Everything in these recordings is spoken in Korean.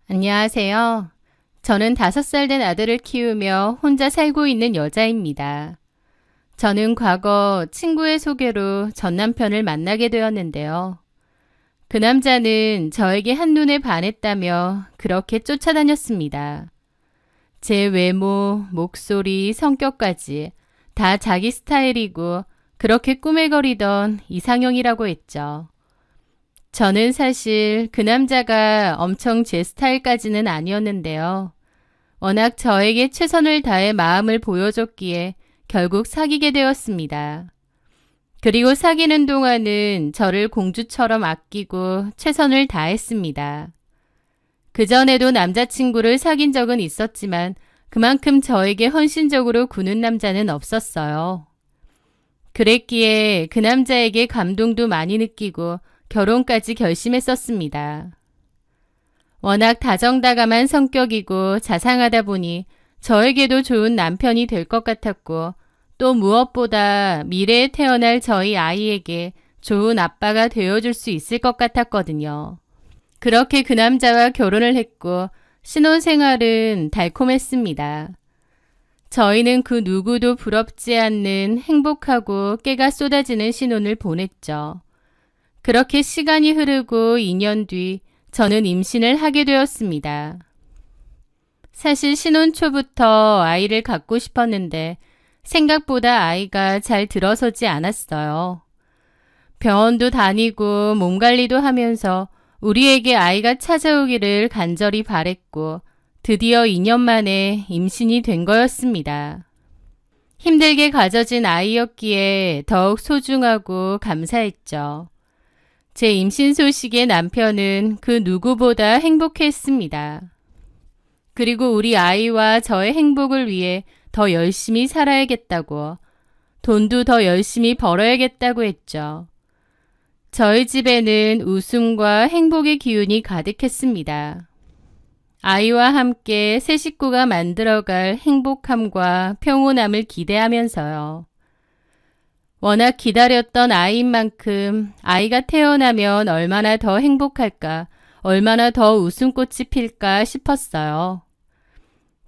안녕하세요. 저는 5살 된 아들을 키우며 혼자 살고 있는 여자입니다. 저는 과거 친구의 소개로 전 남편을 만나게 되었는데요. 그 남자는 저에게 한눈에 반했다며 그렇게 쫓아다녔습니다. 제 외모, 목소리, 성격까지 다 자기 스타일이고 그렇게 꾸물거리던 이상형이라고 했죠. 저는 사실 그 남자가 엄청 제 스타일까지는 아니었는데요. 워낙 저에게 최선을 다해 마음을 보여줬기에 결국 사귀게 되었습니다. 그리고 사귀는 동안은 저를 공주처럼 아끼고 최선을 다했습니다. 그전에도 남자친구를 사귄 적은 있었지만 그만큼 저에게 헌신적으로 구는 남자는 없었어요. 그랬기에 그 남자에게 감동도 많이 느끼고 결혼까지 결심했었습니다. 워낙 다정다감한 성격이고 자상하다 보니 저에게도 좋은 남편이 될 것 같았고 또 무엇보다 미래에 태어날 저희 아이에게 좋은 아빠가 되어줄 수 있을 것 같았거든요. 그렇게 그 남자와 결혼을 했고 신혼생활은 달콤했습니다. 저희는 그 누구도 부럽지 않는 행복하고 깨가 쏟아지는 신혼을 보냈죠. 그렇게 시간이 흐르고 2년 뒤 저는 임신을 하게 되었습니다. 사실 신혼 초부터 아이를 갖고 싶었는데 생각보다 아이가 잘 들어서지 않았어요. 병원도 다니고 몸 관리도 하면서 우리에게 아이가 찾아오기를 간절히 바랬고 드디어 2년 만에 임신이 된 거였습니다. 힘들게 가져진 아이였기에 더욱 소중하고 감사했죠. 제 임신 소식에 남편은 그 누구보다 행복했습니다. 그리고 우리 아이와 저의 행복을 위해 더 열심히 살아야겠다고, 돈도 더 열심히 벌어야겠다고 했죠. 저희 집에는 웃음과 행복의 기운이 가득했습니다. 아이와 함께 새 식구가 만들어갈 행복함과 평온함을 기대하면서요. 워낙 기다렸던 아이인 만큼 아이가 태어나면 얼마나 더 행복할까, 얼마나 더 웃음꽃이 필까 싶었어요.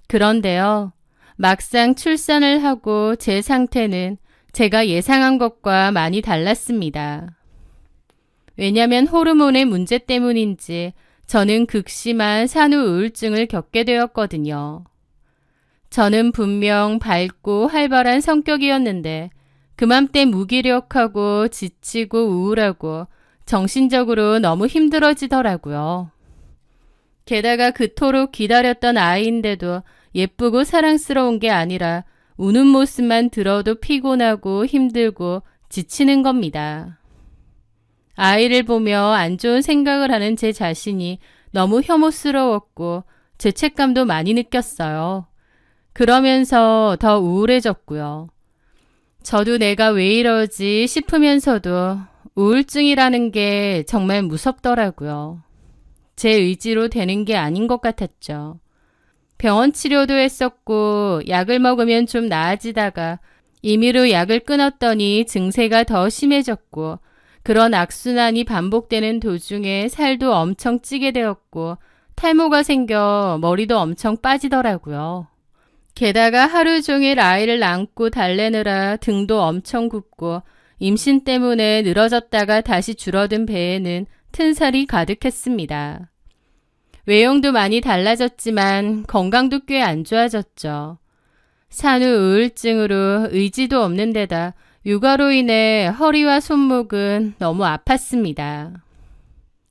그런데요, 막상 출산을 하고 제 상태는 제가 예상한 것과 많이 달랐습니다. 왜냐면 호르몬의 문제 때문인지 저는 극심한 산후 우울증을 겪게 되었거든요. 저는 분명 밝고 활발한 성격이었는데 그맘때 무기력하고 지치고 우울하고 정신적으로 너무 힘들어지더라고요. 게다가 그토록 기다렸던 아이인데도 예쁘고 사랑스러운 게 아니라 우는 모습만 들어도 피곤하고 힘들고 지치는 겁니다. 아이를 보며 안 좋은 생각을 하는 제 자신이 너무 혐오스러웠고 죄책감도 많이 느꼈어요. 그러면서 더 우울해졌고요. 저도 내가 왜 이러지 싶으면서도 우울증이라는 게 정말 무섭더라고요. 제 의지로 되는 게 아닌 것 같았죠. 병원 치료도 했었고 약을 먹으면 좀 나아지다가 임의로 약을 끊었더니 증세가 더 심해졌고 그런 악순환이 반복되는 도중에 살도 엄청 찌게 되었고 탈모가 생겨 머리도 엄청 빠지더라고요. 게다가 하루 종일 아이를 안고 달래느라 등도 엄청 굽고 임신 때문에 늘어졌다가 다시 줄어든 배에는 튼살이 가득했습니다. 외형도 많이 달라졌지만 건강도 꽤 안 좋아졌죠. 산후 우울증으로 의지도 없는 데다 육아로 인해 허리와 손목은 너무 아팠습니다.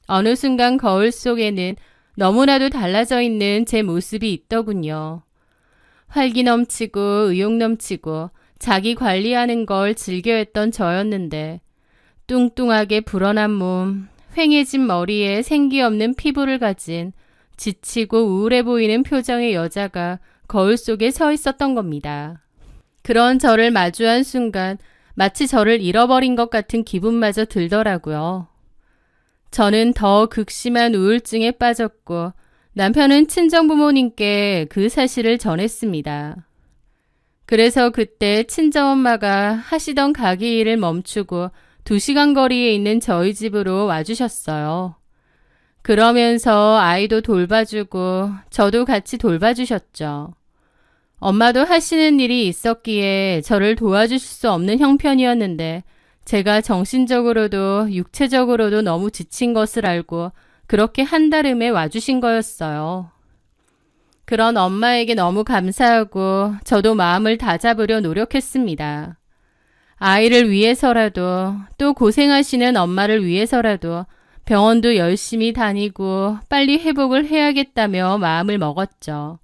어느 순간 거울 속에는 너무나도 달라져 있는 제 모습이 있더군요. 활기 넘치고 의욕 넘치고 자기 관리하는 걸 즐겨했던 저였는데 뚱뚱하게 불어난 몸, 휑해진 머리에 생기 없는 피부를 가진 지치고 우울해 보이는 표정의 여자가 거울 속에 서 있었던 겁니다. 그런 저를 마주한 순간 마치 저를 잃어버린 것 같은 기분마저 들더라고요. 저는 더 극심한 우울증에 빠졌고 남편은 친정부모님께 그 사실을 전했습니다. 그래서 그때 친정엄마가 하시던 가게 일을 멈추고 2시간 거리에 있는 저희 집으로 와주셨어요. 그러면서 아이도 돌봐주고 저도 같이 돌봐주셨죠. 엄마도 하시는 일이 있었기에 저를 도와주실 수 없는 형편이었는데 제가 정신적으로도 육체적으로도 너무 지친 것을 알고 그렇게 한달음에 와주신 거였어요. 그런 엄마에게 너무 감사하고 저도 마음을 다잡으려 노력했습니다. 아이를 위해서라도 또 고생하시는 엄마를 위해서라도 병원도 열심히 다니고 빨리 회복을 해야겠다며 마음을 먹었죠.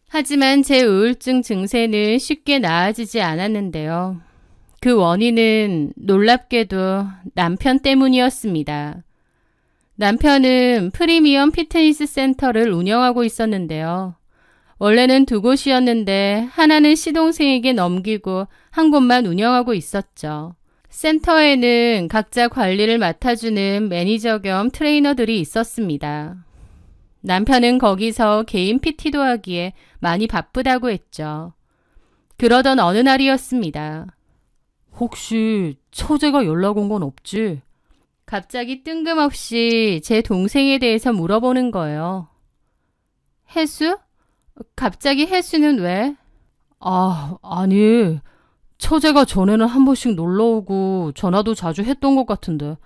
하지만 제 우울증 증세는 쉽게 나아지지 않았는데요. 그 원인은 놀랍게도 남편 때문이었습니다. 남편은 프리미엄 피트니스 센터를 운영하고 있었는데요. 원래는 2곳이었는데 하나는 시동생에게 넘기고 한 곳만 운영하고 있었죠. 센터에는 각자 관리를 맡아주는 매니저 겸 트레이너들이 있었습니다. 남편은 거기서 개인 PT도 하기에 많이 바쁘다고 했죠. 그러던 어느 날이었습니다. 혹시 처제가 연락 온 건 없지? 갑자기 뜬금없이 제 동생에 대해서 물어보는 거예요. 혜수? 갑자기 혜수는 왜? 아니. 처제가 전에는 한 번씩 놀러 오고 전화도 자주 했던 것 같은데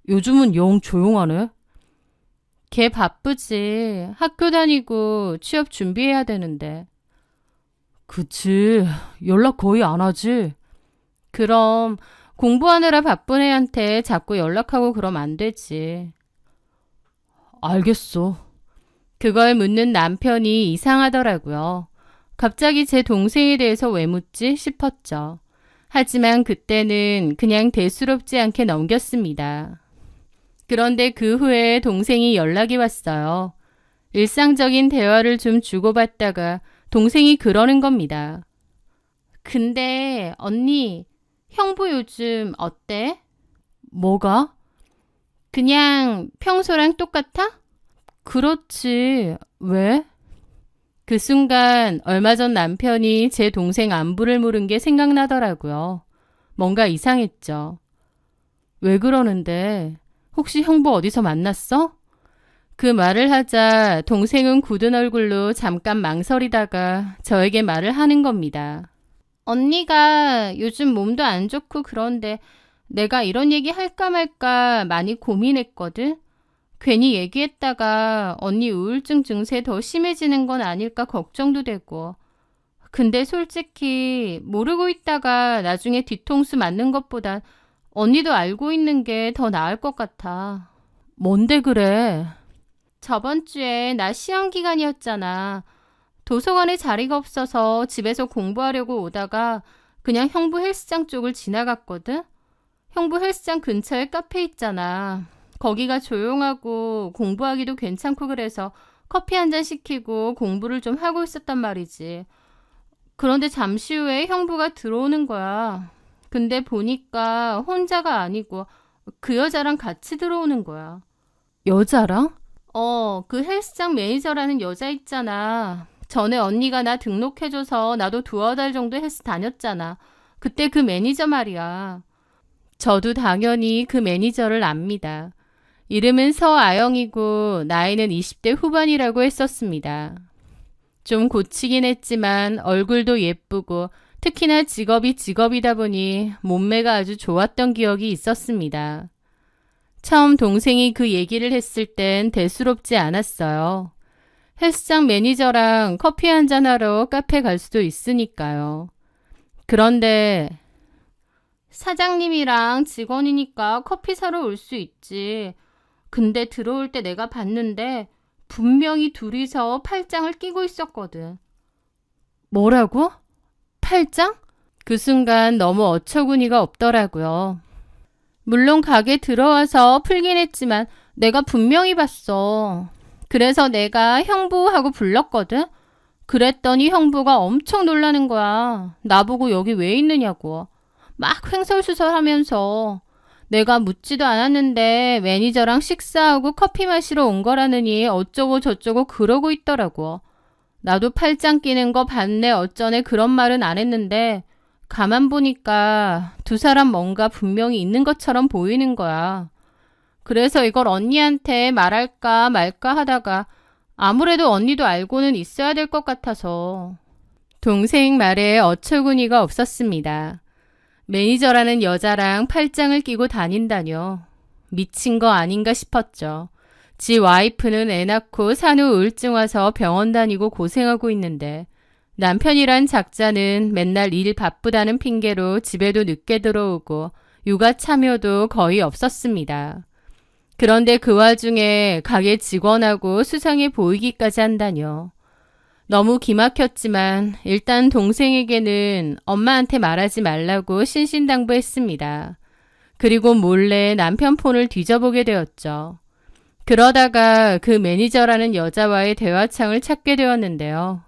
요즘은 영 조용하네. 걔 바쁘지. 학교 다니고 취업 준비해야 되는데. 그치. 연락 거의 안 하지. 그럼 공부하느라 바쁜 애한테 자꾸 연락하고 그럼 안 되지. 알겠어. 그걸 묻는 남편이 이상하더라고요. 갑자기 제 동생에 대해서 왜 묻지 싶었죠. 하지만 그때는 그냥 대수롭지 않게 넘겼습니다. 그런데 그 후에 동생이 연락이 왔어요. 일상적인 대화를 좀 주고받다가 동생이 그러는 겁니다. 근데 언니, 형부 요즘 어때? 뭐가? 그냥 평소랑 똑같아? 그렇지. 왜? 그 순간 얼마 전 남편이 제 동생 안부를 물은 게 생각나더라고요. 뭔가 이상했죠. 왜 그러는데? 혹시 형부 어디서 만났어? 그 말을 하자 동생은 굳은 얼굴로 잠깐 망설이다가 저에게 말을 하는 겁니다. 언니가 요즘 몸도 안 좋고 그런데 내가 이런 얘기 할까 말까 많이 고민했거든. 괜히 얘기했다가 언니 우울증 증세 더 심해지는 건 아닐까 걱정도 되고. 근데 솔직히 모르고 있다가 나중에 뒤통수 맞는 것보단 언니도 알고 있는 게 더 나을 것 같아. 뭔데 그래? 저번 주에 나 시험 기간이었잖아. 도서관에 자리가 없어서 집에서 공부하려고 오다가 그냥 형부 헬스장 쪽을 지나갔거든. 형부 헬스장 근처에 카페 있잖아. 거기가 조용하고 공부하기도 괜찮고 그래서 커피 한 잔 시키고 공부를 좀 하고 있었단 말이지. 그런데 잠시 후에 형부가 들어오는 거야. 근데 보니까 혼자가 아니고 그 여자랑 같이 들어오는 거야. 여자랑? 그 헬스장 매니저라는 여자 있잖아. 전에 언니가 나 등록해줘서 나도 2달 정도 헬스 다녔잖아. 그때 그 매니저 말이야. 저도 당연히 그 매니저를 압니다. 이름은 서아영이고 나이는 20대 후반이라고 했었습니다. 좀 고치긴 했지만 얼굴도 예쁘고 특히나 직업이 직업이다 보니 몸매가 아주 좋았던 기억이 있었습니다. 처음 동생이 그 얘기를 했을 땐 대수롭지 않았어요. 헬스장 매니저랑 커피 한잔 하러 카페 갈 수도 있으니까요. 그런데 사장님이랑 직원이니까 커피 사러 올 수 있지. 근데 들어올 때 내가 봤는데 분명히 둘이서 팔짱을 끼고 있었거든. 뭐라고? 팔짱? 그 순간 너무 어처구니가 없더라고요. 물론 가게 들어와서 풀긴 했지만 내가 분명히 봤어. 그래서 내가 형부하고 불렀거든. 그랬더니 형부가 엄청 놀라는 거야. 나보고 여기 왜 있느냐고. 막 횡설수설하면서 내가 묻지도 않았는데 매니저랑 식사하고 커피 마시러 온 거라느니 어쩌고 저쩌고 그러고 있더라고. 나도 팔짱 끼는 거 봤네 어쩌네 그런 말은 안 했는데 가만 보니까 두 사람 뭔가 분명히 있는 것처럼 보이는 거야. 그래서 이걸 언니한테 말할까 말까 하다가 아무래도 언니도 알고는 있어야 될 것 같아서. 동생 말에 어처구니가 없었습니다. 매니저라는 여자랑 팔짱을 끼고 다닌다뇨. 미친 거 아닌가 싶었죠. 지 와이프는 애 낳고 산후 우울증 와서 병원 다니고 고생하고 있는데 남편이란 작자는 맨날 일 바쁘다는 핑계로 집에도 늦게 들어오고 육아 참여도 거의 없었습니다. 그런데 그 와중에 가게 직원하고 수상해 보이기까지 한다뇨. 너무 기막혔지만 일단 동생에게는 엄마한테 말하지 말라고 신신당부했습니다. 그리고 몰래 남편 폰을 뒤져보게 되었죠. 그러다가 그 매니저라는 여자와의 대화창을 찾게 되었는데요.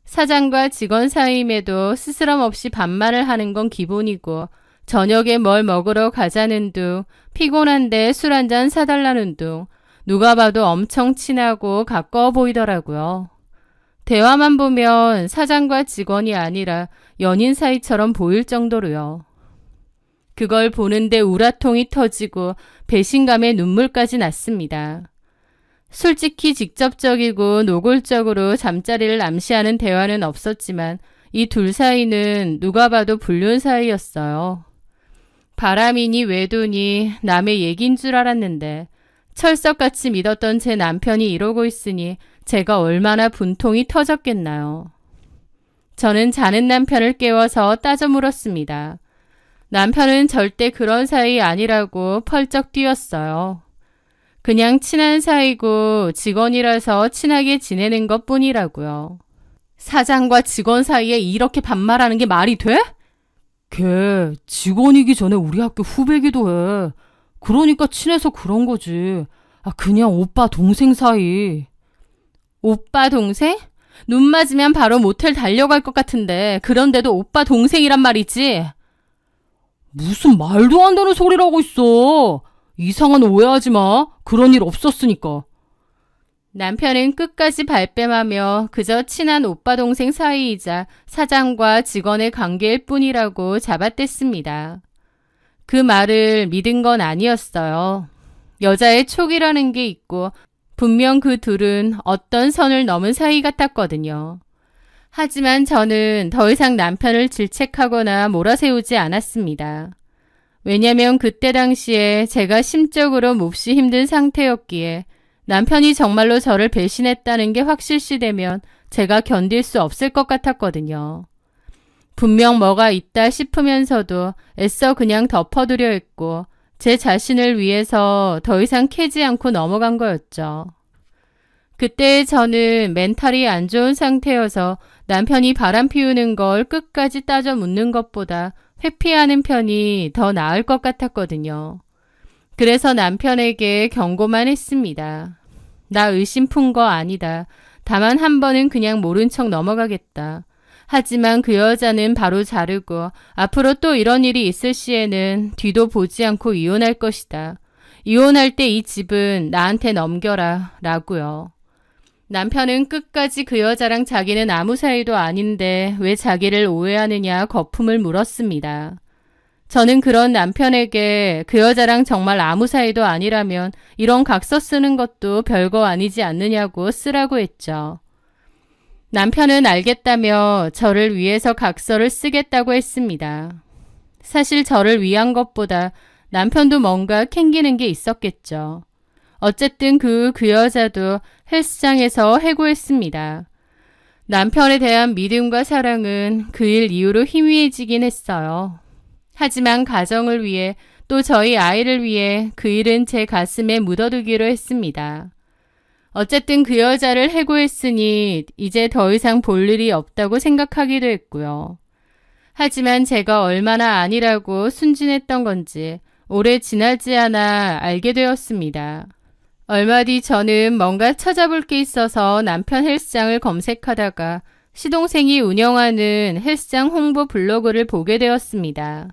사장과 직원 사이임에도 스스럼 없이 반말을 하는 건 기본이고 저녁에 뭘 먹으러 가자는 둥, 피곤한데 술 한잔 사달라는 둥, 누가 봐도 엄청 친하고 가까워 보이더라고요. 대화만 보면 사장과 직원이 아니라 연인 사이처럼 보일 정도로요. 그걸 보는데 우라통이 터지고 배신감에 눈물까지 났습니다. 솔직히 직접적이고 노골적으로 잠자리를 암시하는 대화는 없었지만 이 둘 사이는 누가 봐도 불륜 사이였어요. 바람이니 외도니 남의 얘기인 줄 알았는데 철석같이 믿었던 제 남편이 이러고 있으니 제가 얼마나 분통이 터졌겠나요. 저는 자는 남편을 깨워서 따져 물었습니다. 남편은 절대 그런 사이 아니라고 펄쩍 뛰었어요. 그냥 친한 사이고 직원이라서 친하게 지내는 것뿐이라고요. 사장과 직원 사이에 이렇게 반말하는 게 말이 돼? 걔 직원이기 전에 우리 학교 후배기도 해. 그러니까 친해서 그런 거지. 그냥 오빠 동생 사이. 오빠 동생? 눈 맞으면 바로 모텔 달려갈 것 같은데 그런데도 오빠 동생이란 말이지? 무슨 말도 안 되는 소리를 하고 있어. 이상한 오해하지 마. 그런 일 없었으니까. 남편은 끝까지 발뺌하며 그저 친한 오빠 동생 사이이자 사장과 직원의 관계일 뿐이라고 잡아댔습니다. 그 말을 믿은 건 아니었어요. 여자의 촉이라는 게 있고 분명 그 둘은 어떤 선을 넘은 사이 같았거든요. 하지만 저는 더 이상 남편을 질책하거나 몰아세우지 않았습니다. 왜냐면 그때 당시에 제가 심적으로 몹시 힘든 상태였기에 남편이 정말로 저를 배신했다는 게 확실시되면 제가 견딜 수 없을 것 같았거든요. 분명 뭐가 있다 싶으면서도 애써 그냥 덮어두려 했고 제 자신을 위해서 더 이상 캐지 않고 넘어간 거였죠. 그때 저는 멘탈이 안 좋은 상태여서 남편이 바람 피우는 걸 끝까지 따져 묻는 것보다 회피하는 편이 더 나을 것 같았거든요. 그래서 남편에게 경고만 했습니다. 나 의심 푼 거 아니다. 다만 한 번은 그냥 모른 척 넘어가겠다. 하지만 그 여자는 바로 자르고 앞으로 또 이런 일이 있을 시에는 뒤도 보지 않고 이혼할 것이다. 이혼할 때 이 집은 나한테 넘겨라 라고요. 남편은 끝까지 그 여자랑 자기는 아무 사이도 아닌데 왜 자기를 오해하느냐 거품을 물었습니다. 저는 그런 남편에게 그 여자랑 정말 아무 사이도 아니라면 이런 각서 쓰는 것도 별거 아니지 않느냐고 쓰라고 했죠. 남편은 알겠다며 저를 위해서 각서를 쓰겠다고 했습니다. 사실 저를 위한 것보다 남편도 뭔가 캥기는 게 있었겠죠. 어쨌든 그 여자도 헬스장에서 해고했습니다. 남편에 대한 믿음과 사랑은 그 일 이후로 희미해지긴 했어요. 하지만 가정을 위해 또 저희 아이를 위해 그 일은 제 가슴에 묻어두기로 했습니다. 어쨌든 그 여자를 해고했으니 이제 더 이상 볼 일이 없다고 생각하기도 했고요. 하지만 제가 얼마나 아니라고 순진했던 건지 오래 지나지 않아 알게 되었습니다. 얼마 뒤 저는 뭔가 찾아볼 게 있어서 남편 헬스장을 검색하다가 시동생이 운영하는 헬스장 홍보 블로그를 보게 되었습니다.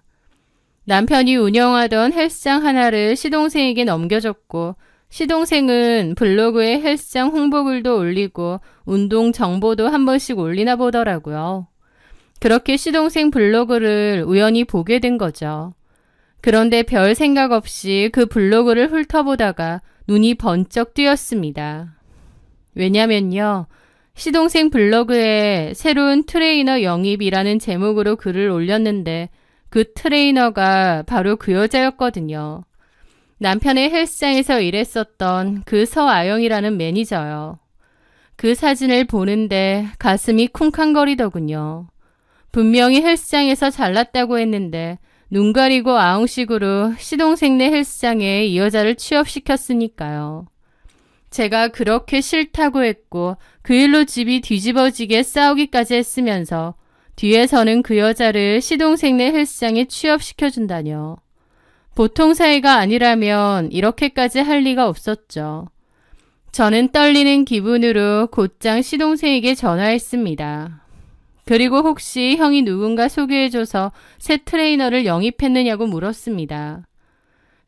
남편이 운영하던 헬스장 하나를 시동생에게 넘겨줬고 시동생은 블로그에 헬스장 홍보글도 올리고 운동 정보도 한 번씩 올리나 보더라고요. 그렇게 시동생 블로그를 우연히 보게 된 거죠. 그런데 별 생각 없이 그 블로그를 훑어보다가 눈이 번쩍 뜨였습니다. 왜냐면요. 시동생 블로그에 새로운 트레이너 영입이라는 제목으로 글을 올렸는데 그 트레이너가 바로 그 여자였거든요. 남편의 헬스장에서 일했었던 그 서아영이라는 매니저요. 그 사진을 보는데 가슴이 쿵쾅거리더군요. 분명히 헬스장에서 잘났다고 했는데 눈 가리고 아웅식으로 시동생네 헬스장에 이 여자를 취업시켰으니까요. 제가 그렇게 싫다고 했고 그 일로 집이 뒤집어지게 싸우기까지 했으면서 뒤에서는 그 여자를 시동생네 헬스장에 취업시켜준다뇨. 보통 사이가 아니라면 이렇게까지 할 리가 없었죠. 저는 떨리는 기분으로 곧장 시동생에게 전화했습니다. 그리고 혹시 형이 누군가 소개해줘서 새 트레이너를 영입했느냐고 물었습니다.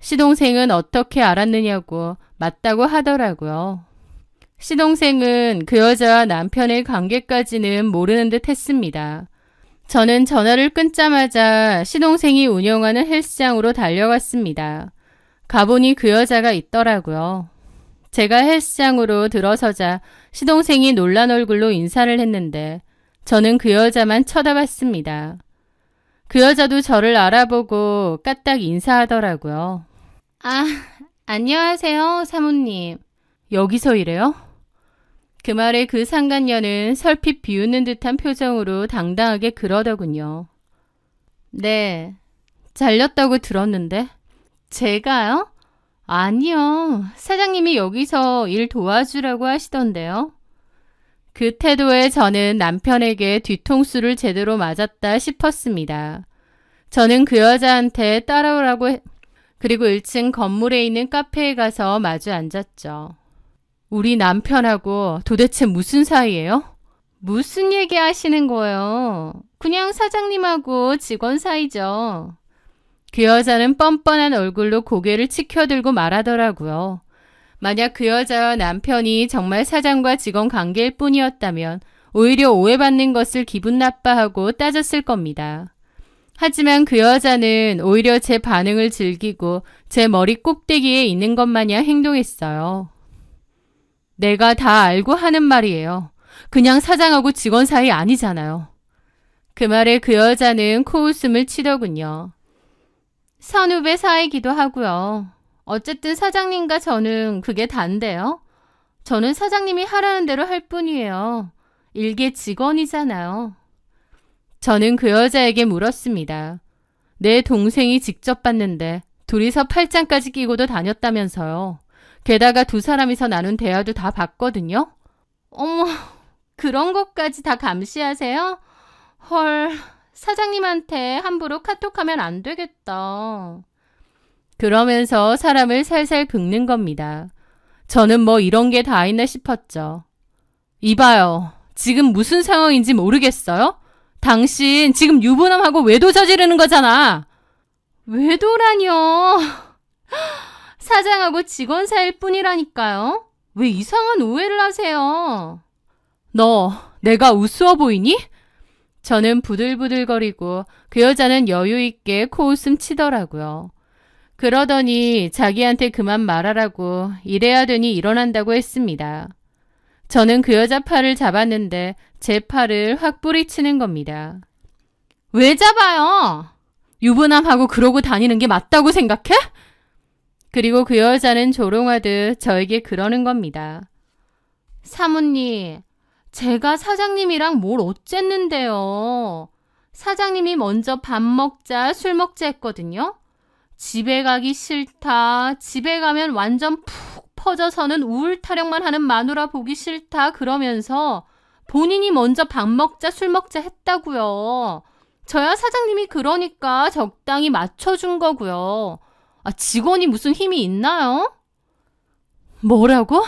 시동생은 어떻게 알았느냐고 맞다고 하더라고요. 시동생은 그 여자와 남편의 관계까지는 모르는 듯 했습니다. 저는 전화를 끊자마자 시동생이 운영하는 헬스장으로 달려갔습니다. 가보니 그 여자가 있더라고요. 제가 헬스장으로 들어서자 시동생이 놀란 얼굴로 인사를 했는데 저는 그 여자만 쳐다봤습니다. 그 여자도 저를 알아보고 까딱 인사하더라고요. 아, 안녕하세요, 사모님. 여기서 일해요? 그 말에 그 상간녀는 설핏 비웃는 듯한 표정으로 당당하게 그러더군요. 네, 잘렸다고 들었는데. 제가요? 아니요, 사장님이 여기서 일 도와주라고 하시던데요. 그 태도에 저는 남편에게 뒤통수를 제대로 맞았다 싶었습니다. 저는 그 여자한테 따라오라고 그리고 1층 건물에 있는 카페에 가서 마주 앉았죠. 우리 남편하고 도대체 무슨 사이예요? 무슨 얘기 하시는 거예요? 그냥 사장님하고 직원 사이죠. 그 여자는 뻔뻔한 얼굴로 고개를 치켜들고 말하더라고요. 만약 그 여자와 남편이 정말 사장과 직원 관계일 뿐이었다면 오히려 오해받는 것을 기분 나빠하고 따졌을 겁니다. 하지만 그 여자는 오히려 제 반응을 즐기고 제 머리 꼭대기에 있는 것 마냥 행동했어요. 내가 다 알고 하는 말이에요. 그냥 사장하고 직원 사이 아니잖아요. 그 말에 그 여자는 코웃음을 치더군요. 선후배 사이기도 하고요. 어쨌든 사장님과 저는 그게 단데요. 저는 사장님이 하라는 대로 할 뿐이에요. 일개 직원이잖아요. 저는 그 여자에게 물었습니다. 내 동생이 직접 봤는데 둘이서 팔짱까지 끼고도 다녔다면서요. 게다가 두 사람이서 나눈 대화도 다 봤거든요. 어머, 그런 것까지 다 감시하세요? 헐, 사장님한테 함부로 카톡하면 안 되겠다. 그러면서 사람을 살살 긁는 겁니다. 저는 뭐 이런 게 다 있나 싶었죠. 이봐요. 지금 무슨 상황인지 모르겠어요? 당신 지금 유부남하고 외도 저지르는 거잖아. 외도라뇨. 사장하고 직원 사이일 뿐이라니까요. 왜 이상한 오해를 하세요? 너 내가 우스워 보이니? 저는 부들부들거리고 그 여자는 여유 있게 코웃음 치더라고요. 그러더니 자기한테 그만 말하라고 이래야 되니 일어난다고 했습니다. 저는 그 여자 팔을 잡았는데 제 팔을 확 뿌리치는 겁니다. 왜 잡아요? 유부남하고 그러고 다니는 게 맞다고 생각해? 그리고 그 여자는 조롱하듯 저에게 그러는 겁니다. 사모님, 제가 사장님이랑 뭘 어쨌는데요. 사장님이 먼저 밥 먹자, 술 먹자 했거든요. 집에 가기 싫다. 집에 가면 완전 푹 퍼져서는 우울 타령만 하는 마누라 보기 싫다. 그러면서 본인이 먼저 밥 먹자, 술 먹자 했다고요. 저야 사장님이 그러니까 적당히 맞춰준 거고요. 아, 직원이 무슨 힘이 있나요? 뭐라고?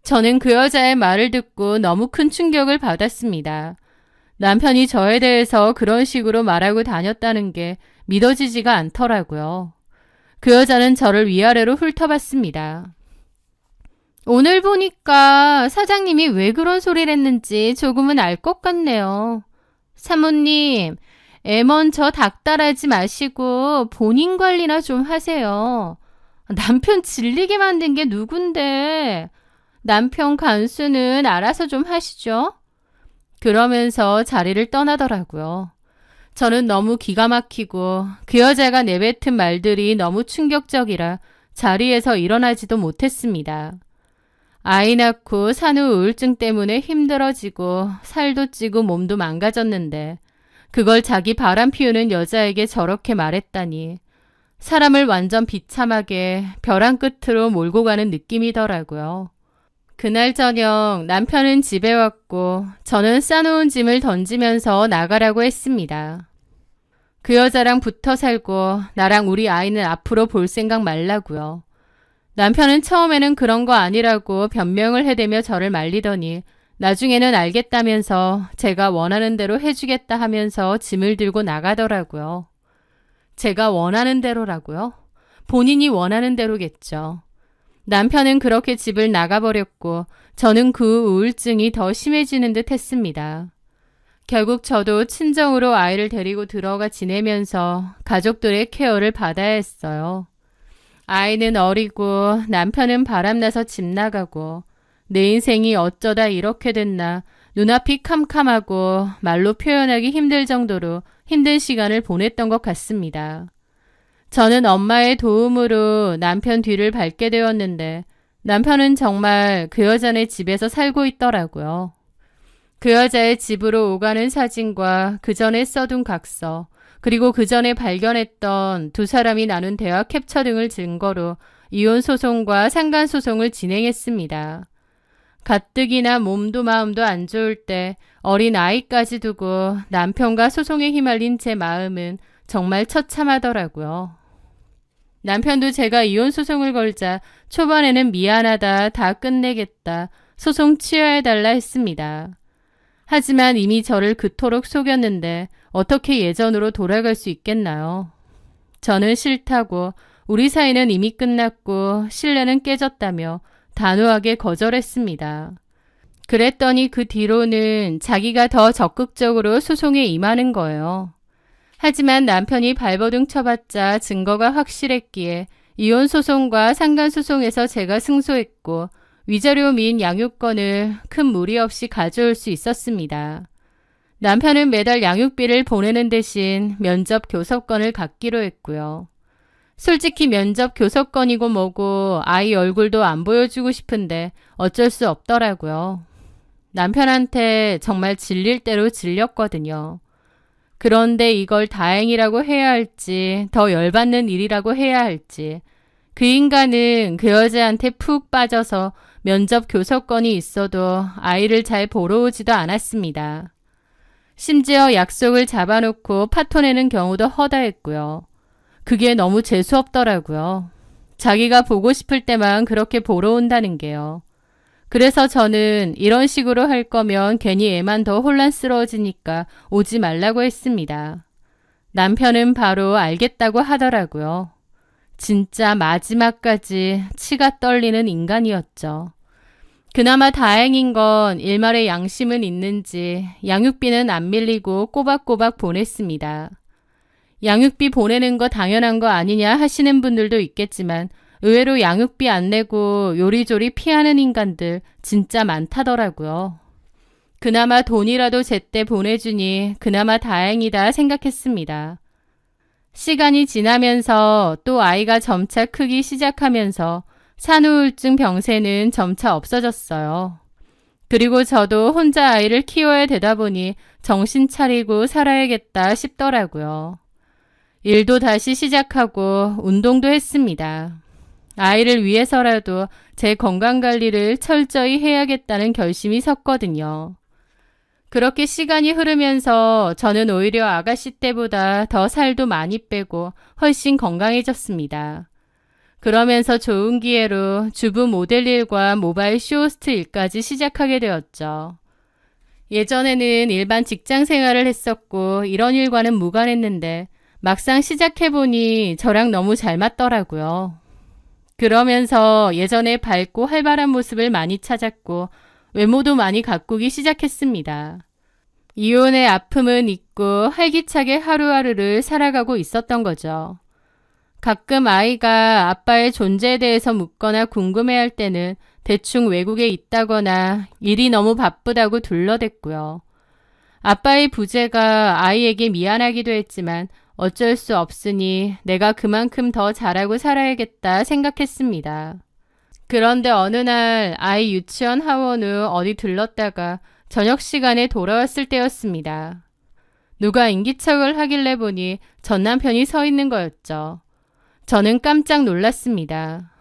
저는 그 여자의 말을 듣고 너무 큰 충격을 받았습니다. 남편이 저에 대해서 그런 식으로 말하고 다녔다는 게 믿어지지가 않더라고요. 그 여자는 저를 위아래로 훑어봤습니다. 오늘 보니까 사장님이 왜 그런 소리를 했는지 조금은 알 것 같네요. 사모님, 애 먼저 닥달하지 마시고 본인 관리나 좀 하세요. 남편 질리게 만든 게 누군데. 남편 간수는 알아서 좀 하시죠. 그러면서 자리를 떠나더라고요. 저는 너무 기가 막히고 그 여자가 내뱉은 말들이 너무 충격적이라 자리에서 일어나지도 못했습니다. 아이 낳고 산후 우울증 때문에 힘들어지고 살도 찌고 몸도 망가졌는데 그걸 자기 바람 피우는 여자에게 저렇게 말했다니 사람을 완전 비참하게 벼랑 끝으로 몰고 가는 느낌이더라고요. 그날 저녁 남편은 집에 왔고 저는 싸놓은 짐을 던지면서 나가라고 했습니다. 그 여자랑 붙어 살고 나랑 우리 아이는 앞으로 볼 생각 말라고요. 남편은 처음에는 그런 거 아니라고 변명을 해대며 저를 말리더니 나중에는 알겠다면서 제가 원하는 대로 해주겠다 하면서 짐을 들고 나가더라고요. 제가 원하는 대로라고요? 본인이 원하는 대로겠죠. 남편은 그렇게 집을 나가버렸고 저는 그 우울증이 더 심해지는 듯 했습니다. 결국 저도 친정으로 아이를 데리고 들어가 지내면서 가족들의 케어를 받아야 했어요. 아이는 어리고 남편은 바람나서 집 나가고 내 인생이 어쩌다 이렇게 됐나 눈앞이 캄캄하고 말로 표현하기 힘들 정도로 힘든 시간을 보냈던 것 같습니다. 저는 엄마의 도움으로 남편 뒤를 밟게 되었는데 남편은 정말 그 여자네 집에서 살고 있더라고요. 그 여자의 집으로 오가는 사진과 그 전에 써둔 각서, 그리고 그 전에 발견했던 두 사람이 나눈 대화 캡처 등을 증거로 이혼 소송과 상간 소송을 진행했습니다. 가뜩이나 몸도 마음도 안 좋을 때 어린 아이까지 두고 남편과 소송에 휘말린 제 마음은 정말 처참하더라고요. 남편도 제가 이혼 소송을 걸자 초반에는 미안하다, 다 끝내겠다, 소송 취하해달라 했습니다. 하지만 이미 저를 그토록 속였는데 어떻게 예전으로 돌아갈 수 있겠나요? 저는 싫다고 우리 사이는 이미 끝났고 신뢰는 깨졌다며 단호하게 거절했습니다. 그랬더니 그 뒤로는 자기가 더 적극적으로 소송에 임하는 거예요. 하지만 남편이 발버둥 쳐봤자 증거가 확실했기에 이혼 소송과 상간 소송에서 제가 승소했고 위자료 및 양육권을 큰 무리 없이 가져올 수 있었습니다. 남편은 매달 양육비를 보내는 대신 면접 교섭권을 갖기로 했고요. 솔직히 면접 교섭권이고 뭐고 아이 얼굴도 안 보여주고 싶은데 어쩔 수 없더라고요. 남편한테 정말 질릴 대로 질렸거든요. 그런데 이걸 다행이라고 해야 할지 더 열받는 일이라고 해야 할지 그 인간은 그 여자한테 푹 빠져서 면접 교섭권이 있어도 아이를 잘 보러 오지도 않았습니다. 심지어 약속을 잡아놓고 파토내는 경우도 허다했고요. 그게 너무 재수없더라고요. 자기가 보고 싶을 때만 그렇게 보러 온다는 게요. 그래서 저는 이런 식으로 할 거면 괜히 애만 더 혼란스러워지니까 오지 말라고 했습니다. 남편은 바로 알겠다고 하더라고요. 진짜 마지막까지 치가 떨리는 인간이었죠. 그나마 다행인 건 일말의 양심은 있는지 양육비는 안 밀리고 꼬박꼬박 보냈습니다. 양육비 보내는 거 당연한 거 아니냐 하시는 분들도 있겠지만 의외로 양육비 안 내고 요리조리 피하는 인간들 진짜 많다더라고요. 그나마 돈이라도 제때 보내주니 그나마 다행이다 생각했습니다. 시간이 지나면서 또 아이가 점차 크기 시작하면서 산후우울증 병세는 점차 없어졌어요. 그리고 저도 혼자 아이를 키워야 되다 보니 정신 차리고 살아야겠다 싶더라고요. 일도 다시 시작하고 운동도 했습니다. 아이를 위해서라도 제 건강관리를 철저히 해야겠다는 결심이 섰거든요. 그렇게 시간이 흐르면서 저는 오히려 아가씨 때보다 더 살도 많이 빼고 훨씬 건강해졌습니다. 그러면서 좋은 기회로 주부 모델 일과 모바일 쇼호스트 일까지 시작하게 되었죠. 예전에는 일반 직장 생활을 했었고 이런 일과는 무관했는데 막상 시작해보니 저랑 너무 잘 맞더라고요. 그러면서 예전에 밝고 활발한 모습을 많이 찾았고 외모도 많이 가꾸기 시작했습니다. 이혼의 아픔은 잊고 활기차게 하루하루를 살아가고 있었던 거죠. 가끔 아이가 아빠의 존재에 대해서 묻거나 궁금해할 때는 대충 외국에 있다거나 일이 너무 바쁘다고 둘러댔고요. 아빠의 부재가 아이에게 미안하기도 했지만 어쩔 수 없으니 내가 그만큼 더 잘하고 살아야겠다 생각했습니다. 그런데 어느 날 아이 유치원 하원 후 어디 들렀다가 저녁 시간에 돌아왔을 때였습니다. 누가 인기척을 하길래 보니 전 남편이 서 있는 거였죠. 저는 깜짝 놀랐습니다.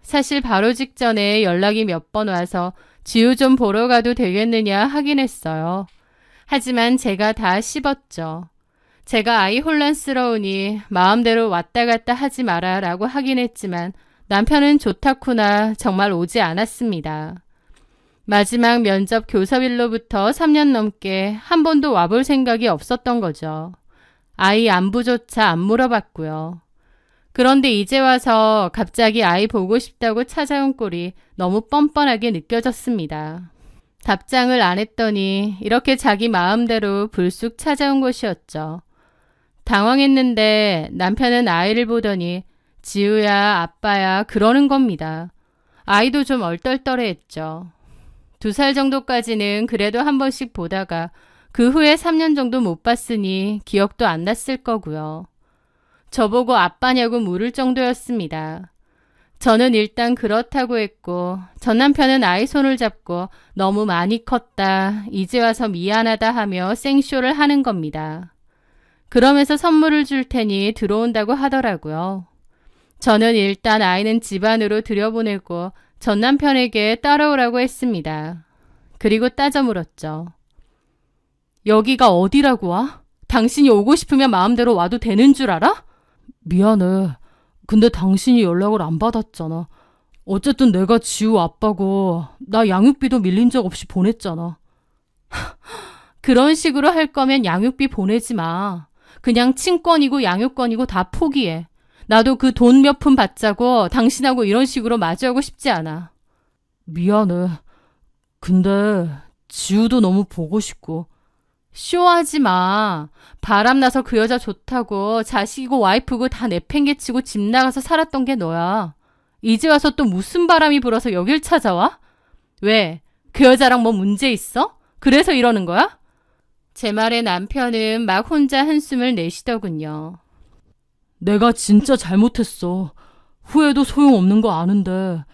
사실 바로 직전에 연락이 몇 번 와서 지우 좀 보러 가도 되겠느냐 하긴 했어요. 하지만 제가 다 씹었죠. 제가 아이 혼란스러우니 마음대로 왔다 갔다 하지 마라 라고 하긴 했지만 남편은 좋다쿠나 정말 오지 않았습니다. 마지막 면접 교섭일로부터 3년 넘게 한 번도 와볼 생각이 없었던 거죠. 아이 안부조차 안 물어봤고요. 그런데 이제 와서 갑자기 아이 보고 싶다고 찾아온 꼴이 너무 뻔뻔하게 느껴졌습니다. 답장을 안 했더니 이렇게 자기 마음대로 불쑥 찾아온 것이었죠. 당황했는데 남편은 아이를 보더니 지우야, 아빠야 그러는 겁니다. 아이도 좀 얼떨떨해했죠. 2살 정도까지는 그래도 한 번씩 보다가 그 후에 3년 정도 못 봤으니 기억도 안 났을 거고요. 저보고 아빠냐고 물을 정도였습니다. 저는 일단 그렇다고 했고 전 남편은 아이 손을 잡고 너무 많이 컸다, 이제 와서 미안하다 하며 생쇼를 하는 겁니다. 그러면서 선물을 줄 테니 들어온다고 하더라고요. 저는 일단 아이는 집 안으로 들여보내고 전 남편에게 따라오라고 했습니다. 그리고 따져 물었죠. 여기가 어디라고 와? 당신이 오고 싶으면 마음대로 와도 되는 줄 알아? 미안해. 근데 당신이 연락을 안 받았잖아. 어쨌든 내가 지우 아빠고 나 양육비도 밀린 적 없이 보냈잖아. 그런 식으로 할 거면 양육비 보내지 마. 그냥 친권이고 양육권이고 다 포기해. 나도 그 돈 몇 푼 받자고 당신하고 이런 식으로 마주하고 싶지 않아. 미안해. 근데 지우도 너무 보고 싶고. 쇼하지 마. 바람나서 그 여자 좋다고 자식이고 와이프고 다 내팽개치고 집 나가서 살았던 게 너야. 이제 와서 또 무슨 바람이 불어서 여길 찾아와? 왜? 그 여자랑 뭐 문제 있어? 그래서 이러는 거야? 제 말에 남편은 막 혼자 한숨을 내쉬더군요. 내가 진짜 잘못했어. 후회도 소용없는 거 아는데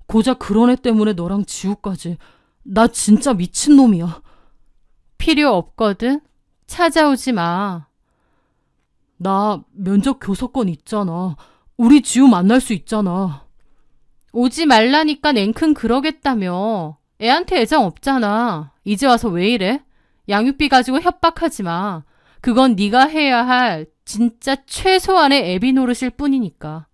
고작 그런 애 때문에 너랑 지우까지. 나 진짜 미친놈이야. 필요 없거든? 찾아오지 마. 나 면접 교섭권 있잖아. 우리 지우 만날 수 있잖아. 오지 말라니까 냉큼 그러겠다며. 애한테 애정 없잖아. 이제 와서 왜 이래? 양육비 가지고 협박하지 마. 그건 네가 해야 할 진짜 최소한의 애비 노릇일 뿐이니까.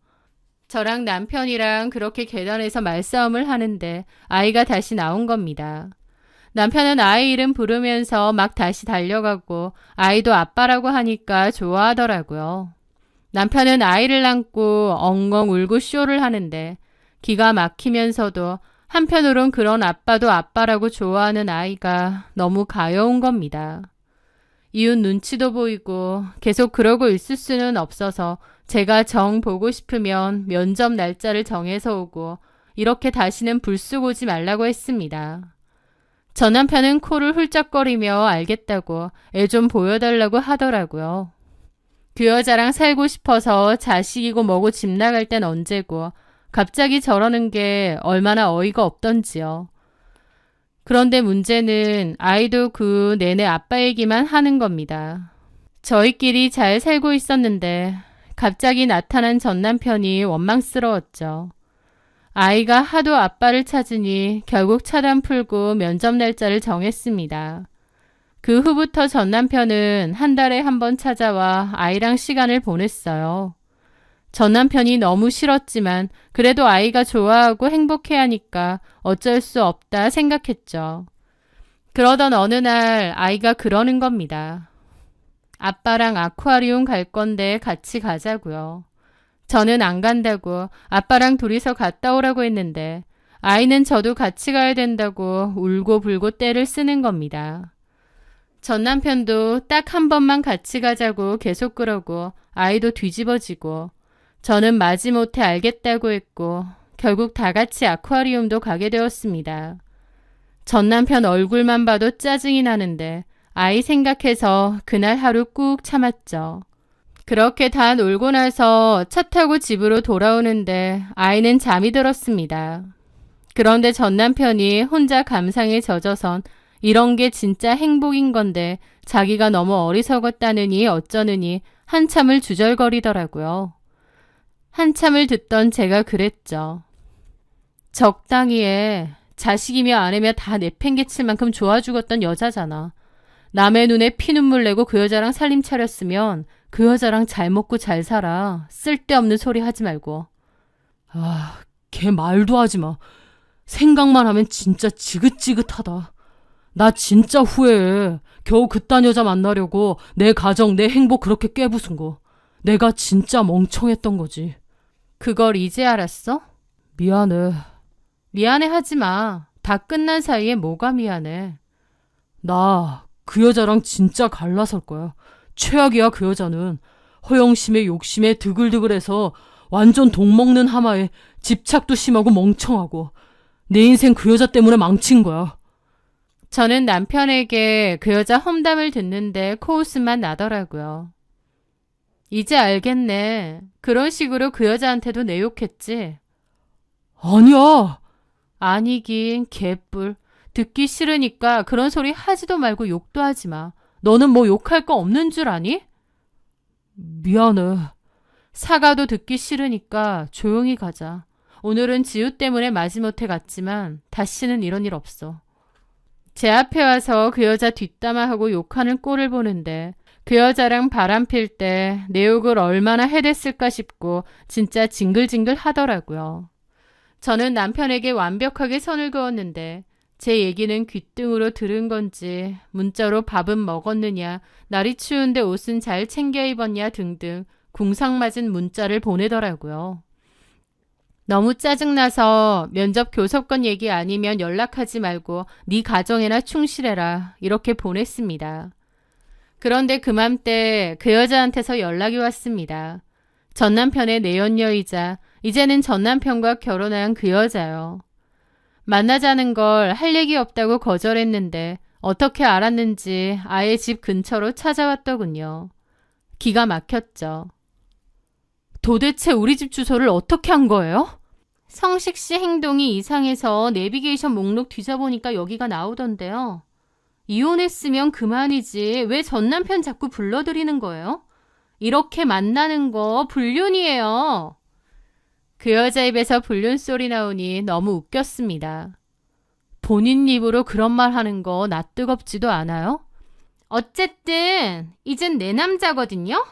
저랑 남편이랑 그렇게 계단에서 말싸움을 하는데 아이가 다시 나온 겁니다. 남편은 아이 이름 부르면서 막 다시 달려가고 아이도 아빠라고 하니까 좋아하더라고요. 남편은 아이를 안고 엉엉 울고 쇼를 하는데 기가 막히면서도 한편으론 그런 아빠도 아빠라고 좋아하는 아이가 너무 가여운 겁니다. 이웃 눈치도 보이고 계속 그러고 있을 수는 없어서 제가 정 보고 싶으면 면접 날짜를 정해서 오고 이렇게 다시는 불쑥 오지 말라고 했습니다. 전 남편은 코를 훌쩍거리며 알겠다고 애 좀 보여달라고 하더라고요. 그 여자랑 살고 싶어서 자식이고 뭐고 집 나갈 땐 언제고 갑자기 저러는 게 얼마나 어이가 없던지요. 그런데 문제는 아이도 그 내내 아빠 얘기만 하는 겁니다. 저희끼리 잘 살고 있었는데 갑자기 나타난 전 남편이 원망스러웠죠. 아이가 하도 아빠를 찾으니 결국 차단 풀고 면접 날짜를 정했습니다. 그 후부터 전 남편은 한 달에 한 번 찾아와 아이랑 시간을 보냈어요. 전 남편이 너무 싫었지만 그래도 아이가 좋아하고 행복해하니까 어쩔 수 없다 생각했죠. 그러던 어느 날 아이가 그러는 겁니다. 아빠랑 아쿠아리움 갈 건데 같이 가자고요. 저는 안 간다고 아빠랑 둘이서 갔다 오라고 했는데 아이는 저도 같이 가야 된다고 울고 불고 떼를 쓰는 겁니다. 전 남편도 딱 한 번만 같이 가자고 계속 그러고 아이도 뒤집어지고 저는 마지못해 알겠다고 했고 결국 다 같이 아쿠아리움도 가게 되었습니다. 전 남편 얼굴만 봐도 짜증이 나는데 아이 생각해서 그날 하루 꾹 참았죠. 그렇게 다 놀고 나서 차 타고 집으로 돌아오는데 아이는 잠이 들었습니다. 그런데 전 남편이 혼자 감상에 젖어선 이런 게 진짜 행복인 건데 자기가 너무 어리석었다느니 어쩌느니 한참을 주절거리더라고요. 한참을 듣던 제가 그랬죠. 적당히 해. 자식이며 아내며 다 내팽개칠 만큼 좋아 죽었던 여자잖아. 남의 눈에 피눈물 내고 그 여자랑 살림 차렸으면 그 여자랑 잘 먹고 잘 살아. 쓸데없는 소리 하지 말고. 아, 걔 말도 하지 마. 생각만 하면 진짜 지긋지긋하다. 나 진짜 후회해. 겨우 그딴 여자 만나려고 내 가정, 내 행복 그렇게 깨부순 거. 내가 진짜 멍청했던 거지. 그걸 이제 알았어? 미안해. 미안해 하지 마. 다 끝난 사이에 뭐가 미안해. 나 그 여자랑 진짜 갈라설 거야. 최악이야 그 여자는. 허영심에 욕심에 드글드글해서 완전 독먹는 하마에 집착도 심하고 멍청하고 내 인생 그 여자 때문에 망친 거야. 저는 남편에게 그 여자 험담을 듣는데 코웃음만 나더라고요. 이제 알겠네. 그런 식으로 그 여자한테도 내욕했지. 아니야. 아니긴 개뿔. 듣기 싫으니까 그런 소리 하지도 말고 욕도 하지 마. 너는 뭐 욕할 거 없는 줄 아니? 미안해. 사과도 듣기 싫으니까 조용히 가자. 오늘은 지우 때문에 마지못해 갔지만 다시는 이런 일 없어. 제 앞에 와서 그 여자 뒷담화하고 욕하는 꼴을 보는데 그 여자랑 바람 필 때 내 욕을 얼마나 해댔을까 싶고 진짜 징글징글 하더라고요. 저는 남편에게 완벽하게 선을 그었는데 제 얘기는 귓등으로 들은 건지 문자로 밥은 먹었느냐, 날이 추운데 옷은 잘 챙겨 입었냐 등등 궁상맞은 문자를 보내더라고요. 너무 짜증나서 면접 교섭권 얘기 아니면 연락하지 말고 네 가정에나 충실해라 이렇게 보냈습니다. 그런데 그맘때 그 여자한테서 연락이 왔습니다. 전 남편의 내연녀이자 이제는 전 남편과 결혼한 그 여자요. 만나자는 걸 할 얘기 없다고 거절했는데 어떻게 알았는지 아예 집 근처로 찾아왔더군요. 기가 막혔죠. 도대체 우리 집 주소를 어떻게 한 거예요? 성식 씨 행동이 이상해서 내비게이션 목록 뒤져보니까 여기가 나오던데요. 이혼했으면 그만이지 왜 전 남편 자꾸 불러들이는 거예요? 이렇게 만나는 거 불륜이에요. 그 여자 입에서 불륜 소리 나오니 너무 웃겼습니다. 본인 입으로 그런 말 하는 거 나 뜨겁지도 않아요? 어쨌든 이젠 내 남자거든요?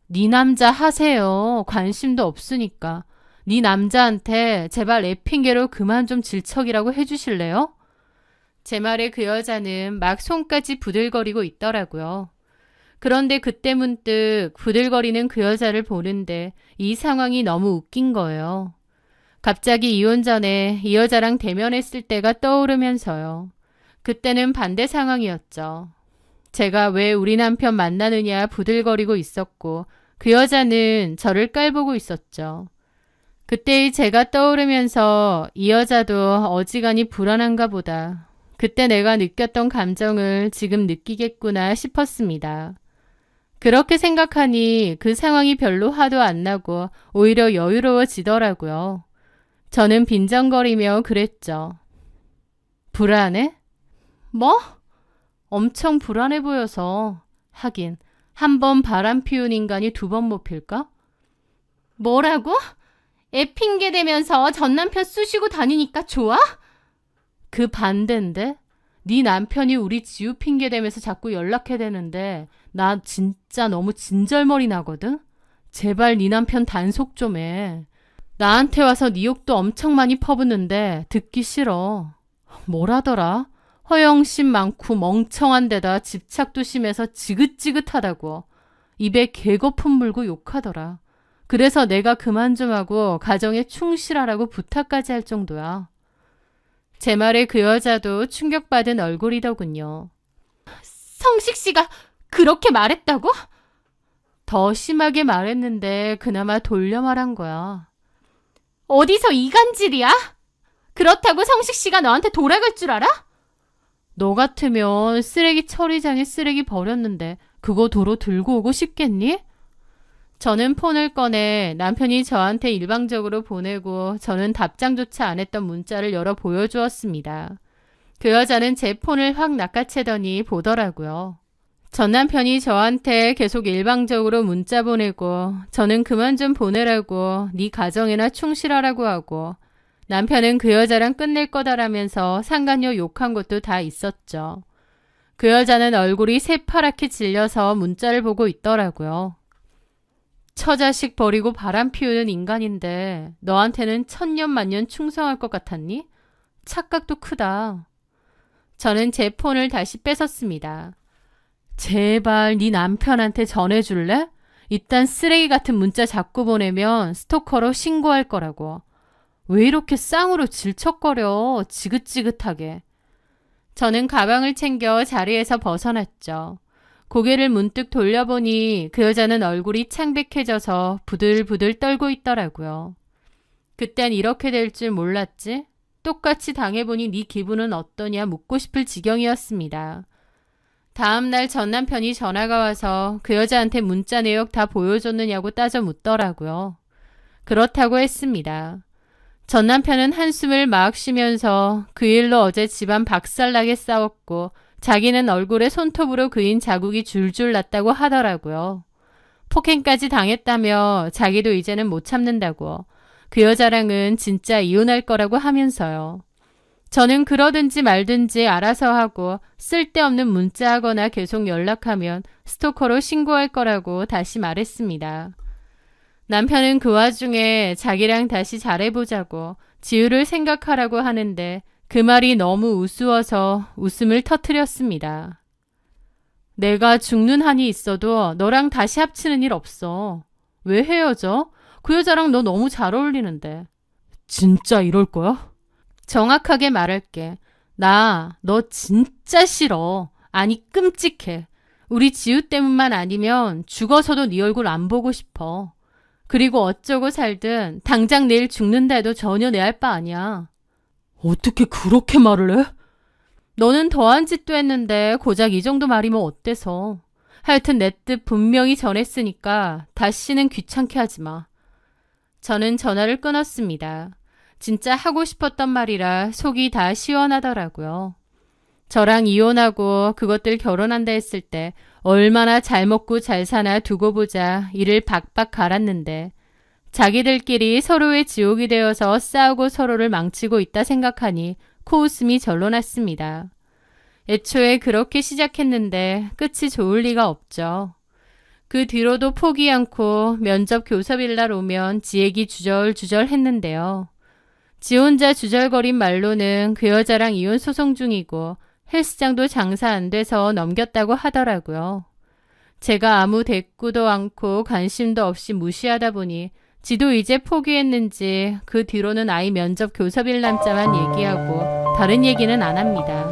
네 남자 하세요. 관심도 없으니까. 네 남자한테 제발 애 핑계로 그만 좀 질척이라고 해주실래요? 제 말에 그 여자는 막 손까지 부들거리고 있더라고요. 그런데 그때 문득 부들거리는 그 여자를 보는데 이 상황이 너무 웃긴 거예요. 갑자기 이혼 전에 이 여자랑 대면했을 때가 떠오르면서요. 그때는 반대 상황이었죠. 제가 왜 우리 남편 만나느냐 부들거리고 있었고 그 여자는 저를 깔보고 있었죠. 그때의 제가 떠오르면서 이 여자도 어지간히 불안한가 보다. 그때 내가 느꼈던 감정을 지금 느끼겠구나 싶었습니다. 그렇게 생각하니 그 상황이 별로 화도 안 나고 오히려 여유로워지더라고요. 저는 빈정거리며 그랬죠. 불안해? 뭐? 엄청 불안해 보여서. 하긴 한 번 바람 피운 인간이 두 번 못 필까? 뭐라고? 애 핑계 대면서 전 남편 쑤시고 다니니까 좋아? 그 반대인데? 네 남편이 우리 지우 핑계 대면서 자꾸 연락해대는데 나 진짜 너무 진절머리 나거든? 제발 네 남편 단속 좀 해. 나한테 와서 네 욕도 엄청 많이 퍼붓는데 듣기 싫어. 뭐라더라? 허영심 많고 멍청한 데다 집착도 심해서 지긋지긋하다고. 입에 개거품 물고 욕하더라. 그래서 내가 그만 좀 하고 가정에 충실하라고 부탁까지 할 정도야. 제 말에 그 여자도 충격받은 얼굴이더군요. 성식 씨가 그렇게 말했다고? 더 심하게 말했는데 그나마 돌려 말한 거야. 어디서 이간질이야? 그렇다고 성식 씨가 너한테 돌아갈 줄 알아? 너 같으면 쓰레기 처리장에 쓰레기 버렸는데 그거 도로 들고 오고 싶겠니? 저는 폰을 꺼내 남편이 저한테 일방적으로 보내고 저는 답장조차 안 했던 문자를 열어 보여주었습니다. 그 여자는 제 폰을 확 낚아채더니 보더라고요. 전 남편이 저한테 계속 일방적으로 문자 보내고 저는 그만 좀 보내라고 네 가정에나 충실하라고 하고 남편은 그 여자랑 끝낼 거다라면서 상간녀 욕한 것도 다 있었죠. 그 여자는 얼굴이 새파랗게 질려서 문자를 보고 있더라고요. 처자식 버리고 바람 피우는 인간인데 너한테는 천년만년 충성할 것 같았니? 착각도 크다. 저는 제 폰을 다시 뺏었습니다. 제발 네 남편한테 전해줄래? 이딴 쓰레기 같은 문자 자꾸 보내면 스토커로 신고할 거라고. 왜 이렇게 쌍으로 질척거려 지긋지긋하게. 저는 가방을 챙겨 자리에서 벗어났죠. 고개를 문득 돌려보니 그 여자는 얼굴이 창백해져서 부들부들 떨고 있더라고요. 그땐 이렇게 될 줄 몰랐지? 똑같이 당해보니 네 기분은 어떠냐 묻고 싶을 지경이었습니다. 다음날 전 남편이 전화가 와서 그 여자한테 문자 내역 다 보여줬느냐고 따져 묻더라고요. 그렇다고 했습니다. 전 남편은 한숨을 막 쉬면서 그 일로 어제 집안 박살나게 싸웠고 자기는 얼굴에 손톱으로 그인 자국이 줄줄 났다고 하더라고요. 폭행까지 당했다며 자기도 이제는 못 참는다고 그 여자랑은 진짜 이혼할 거라고 하면서요. 저는 그러든지 말든지 알아서 하고 쓸데없는 문자하거나 계속 연락하면 스토커로 신고할 거라고 다시 말했습니다. 남편은 그 와중에 자기랑 다시 잘해보자고 지우를 생각하라고 하는데 그 말이 너무 우스워서 웃음을 터뜨렸습니다. 내가 죽는 한이 있어도 너랑 다시 합치는 일 없어. 왜 헤어져? 그 여자랑 너 너무 잘 어울리는데. 진짜 이럴 거야? 정확하게 말할게. 나 너 진짜 싫어. 아니 끔찍해. 우리 지우 때문만 아니면 죽어서도 네 얼굴 안 보고 싶어. 그리고 어쩌고 살든 당장 내일 죽는다 해도 전혀 내 할 바 아니야. 어떻게 그렇게 말을 해? 너는 더한 짓도 했는데 고작 이 정도 말이면 어때서. 하여튼 내 뜻 분명히 전했으니까 다시는 귀찮게 하지 마. 저는 전화를 끊었습니다. 진짜 하고 싶었던 말이라 속이 다 시원하더라고요. 저랑 이혼하고 그것들 결혼한다 했을 때 얼마나 잘 먹고 잘 사나 두고 보자 이를 박박 갈았는데 자기들끼리 서로의 지옥이 되어서 싸우고 서로를 망치고 있다 생각하니 코웃음이 절로 났습니다. 애초에 그렇게 시작했는데 끝이 좋을 리가 없죠. 그 뒤로도 포기 않고 면접 교섭일 날 오면 지 얘기 주절주절 했는데요. 지 혼자 주절거린 말로는 그 여자랑 이혼 소송 중이고 헬스장도 장사 안 돼서 넘겼다고 하더라고요. 제가 아무 대꾸도 않고 관심도 없이 무시하다 보니 지도 이제 포기했는지 그 뒤로는 아이 면접 교섭일 남자만 얘기하고 다른 얘기는 안 합니다.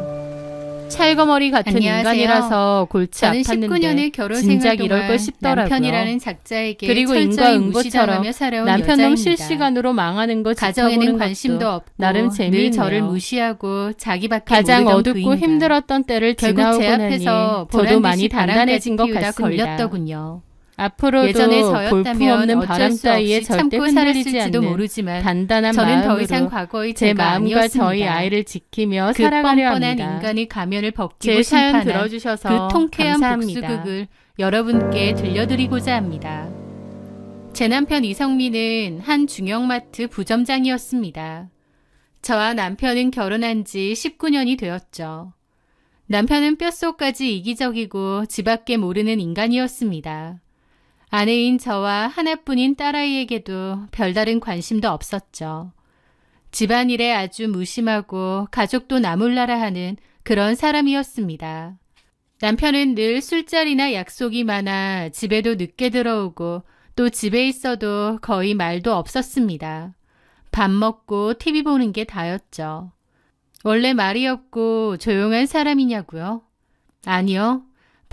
찰거머리 같은 안녕하세요. 인간이라서 골치 저는 19년의 아팠는데 결혼 진작 생활 이럴 동안 걸 싶더라고요. 남편이라는 작자에게 그리고 철저히 인과응보처럼 무시당하며 살아온 남편놈 여자입니다. 실시간으로 망하는 거 가정에는 지켜보는 관심도 것도 없고 나름 늘 재미있네요. 저를 무시하고 자기밖에 가장 모르던 어둡고 그 인간. 힘들었던 때를 결국 지나오고 제 앞에서 나니 저도 많이 단단해진 것 피우다 같습니다. 걸렸더군요. 앞으로도 예전에 볼품 저였다면 없는 어쩔 바람 수 따위에 없이 절대 참고 휘말리지 흔들었을지도 않는 모르지만 단단한 저는 마음으로 더 이상 과거의 제 제가 마음과 아니었습니다. 저희 아이를 지키며 그 살아가려 뻔뻔한 합니다. 인간의 가면을 벗기고 제 사연 심판한 들어주셔서 그 통쾌한 감사합니다. 복수극을 여러분께 들려드리고자 합니다. 제 남편 이성민은 한 중형마트 부점장이었습니다. 저와 남편은 결혼한 지 19년이 되었죠. 남편은 뼛속까지 이기적이고 지밖에 모르는 인간이었습니다. 아내인 저와 하나뿐인 딸아이에게도 별다른 관심도 없었죠. 집안일에 아주 무심하고 가족도 나몰라라 하는 그런 사람이었습니다. 남편은 늘 술자리나 약속이 많아 집에도 늦게 들어오고 또 집에 있어도 거의 말도 없었습니다. 밥 먹고 TV 보는 게 다였죠. 원래 말이 없고 조용한 사람이냐고요? 아니요.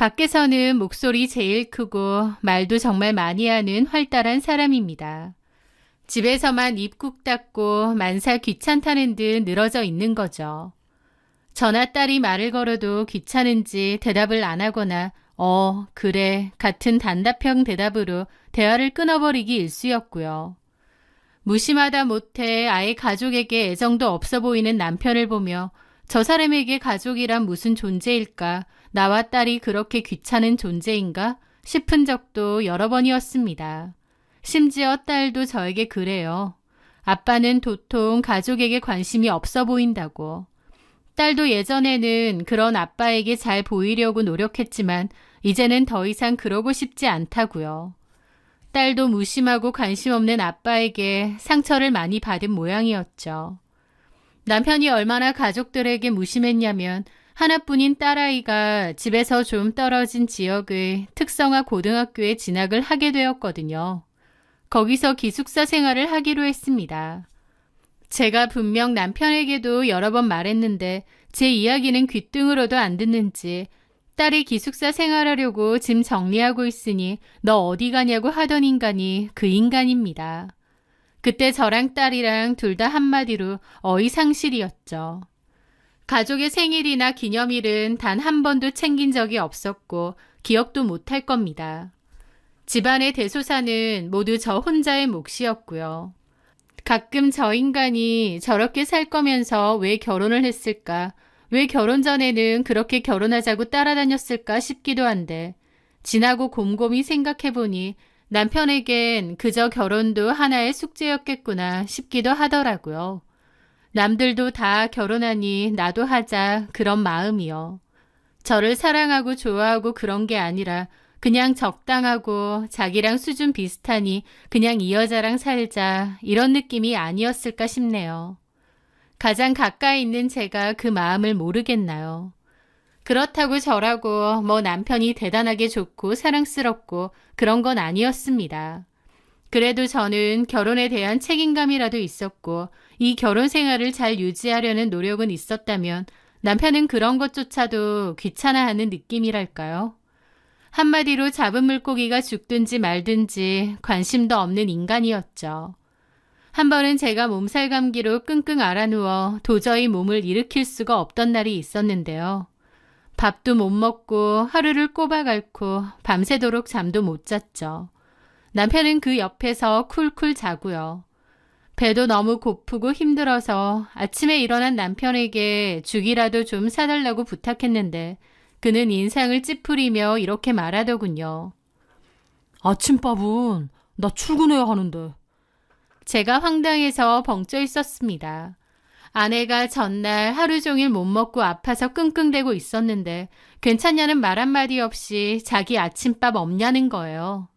밖에서는 목소리 제일 크고 말도 정말 많이 하는 활달한 사람입니다. 집에서만 입 꾹 닫고 만사 귀찮다는 듯 늘어져 있는 거죠. 저나 딸이 말을 걸어도 귀찮은지 대답을 안 하거나 그래 같은 단답형 대답으로 대화를 끊어버리기 일쑤였고요. 무심하다 못해 아예 가족에게 애정도 없어 보이는 남편을 보며 저 사람에게 가족이란 무슨 존재일까? 나와 딸이 그렇게 귀찮은 존재인가? 싶은 적도 여러 번이었습니다. 심지어 딸도 저에게 그래요. 아빠는 도통 가족에게 관심이 없어 보인다고. 딸도 예전에는 그런 아빠에게 잘 보이려고 노력했지만 이제는 더 이상 그러고 싶지 않다고요. 딸도 무심하고 관심 없는 아빠에게 상처를 많이 받은 모양이었죠. 남편이 얼마나 가족들에게 무심했냐면 하나뿐인 딸아이가 집에서 좀 떨어진 지역의 특성화 고등학교에 진학을 하게 되었거든요. 거기서 기숙사 생활을 하기로 했습니다. 제가 분명 남편에게도 여러 번 말했는데 제 이야기는 귓등으로도 안 듣는지 딸이 기숙사 생활하려고 짐 정리하고 있으니 너 어디 가냐고 하던 인간이 그 인간입니다. 그때 저랑 딸이랑 둘 다 한마디로 어이상실이었죠. 가족의 생일이나 기념일은 단 한 번도 챙긴 적이 없었고 기억도 못할 겁니다. 집안의 대소사는 모두 저 혼자의 몫이었고요. 가끔 저 인간이 저렇게 살 거면서 왜 결혼을 했을까? 왜 결혼 전에는 그렇게 결혼하자고 따라다녔을까 싶기도 한데 지나고 곰곰이 생각해보니 남편에겐 그저 결혼도 하나의 숙제였겠구나 싶기도 하더라고요. 남들도 다 결혼하니 나도 하자 그런 마음이요. 저를 사랑하고 좋아하고 그런 게 아니라 그냥 적당하고 자기랑 수준 비슷하니 그냥 이 여자랑 살자 이런 느낌이 아니었을까 싶네요. 가장 가까이 있는 제가 그 마음을 모르겠나요. 그렇다고 저라고 남편이 대단하게 좋고 사랑스럽고 그런 건 아니었습니다. 그래도 저는 결혼에 대한 책임감이라도 있었고 이 결혼 생활을 잘 유지하려는 노력은 있었다면 남편은 그런 것조차도 귀찮아하는 느낌이랄까요? 한마디로 잡은 물고기가 죽든지 말든지 관심도 없는 인간이었죠. 한 번은 제가 몸살 감기로 끙끙 앓아누워 도저히 몸을 일으킬 수가 없던 날이 있었는데요. 밥도 못 먹고 하루를 꼬박 앓고 밤새도록 잠도 못 잤죠. 남편은 그 옆에서 쿨쿨 자고요. 배도 너무 고프고 힘들어서 아침에 일어난 남편에게 죽이라도 좀 사달라고 부탁했는데 그는 인상을 찌푸리며 이렇게 말하더군요. 아침밥은 나 출근해야 하는데. 제가 황당해서 벙쪄 있었습니다. 아내가 전날 하루 종일 못 먹고 아파서 끙끙대고 있었는데 괜찮냐는 말 한마디 없이 자기 아침밥 없냐는 거예요.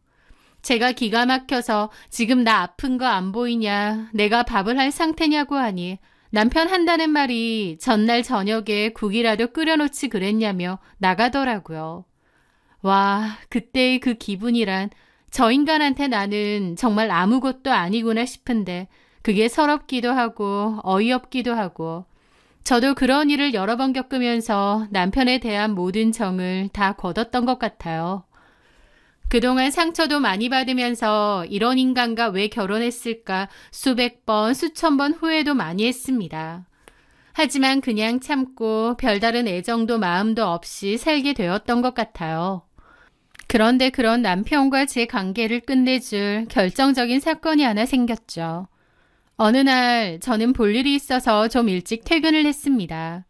제가 기가 막혀서 지금 나 아픈 거 안 보이냐, 내가 밥을 할 상태냐고 하니 남편 한다는 말이 전날 저녁에 국이라도 끓여놓지 그랬냐며 나가더라고요. 와, 그때의 그 기분이란 저 인간한테 나는 정말 아무것도 아니구나 싶은데 그게 서럽기도 하고 어이없기도 하고 저도 그런 일을 여러 번 겪으면서 남편에 대한 모든 정을 다 거뒀던 것 같아요. 그동안 상처도 많이 받으면서 이런 인간과 왜 결혼했을까 수백 번, 수천 번 후회도 많이 했습니다. 하지만 그냥 참고 별다른 애정도 마음도 없이 살게 되었던 것 같아요. 그런데 그런 남편과 제 관계를 끝내줄 결정적인 사건이 하나 생겼죠. 어느 날 저는 볼 일이 있어서 좀 일찍 퇴근을 했습니다.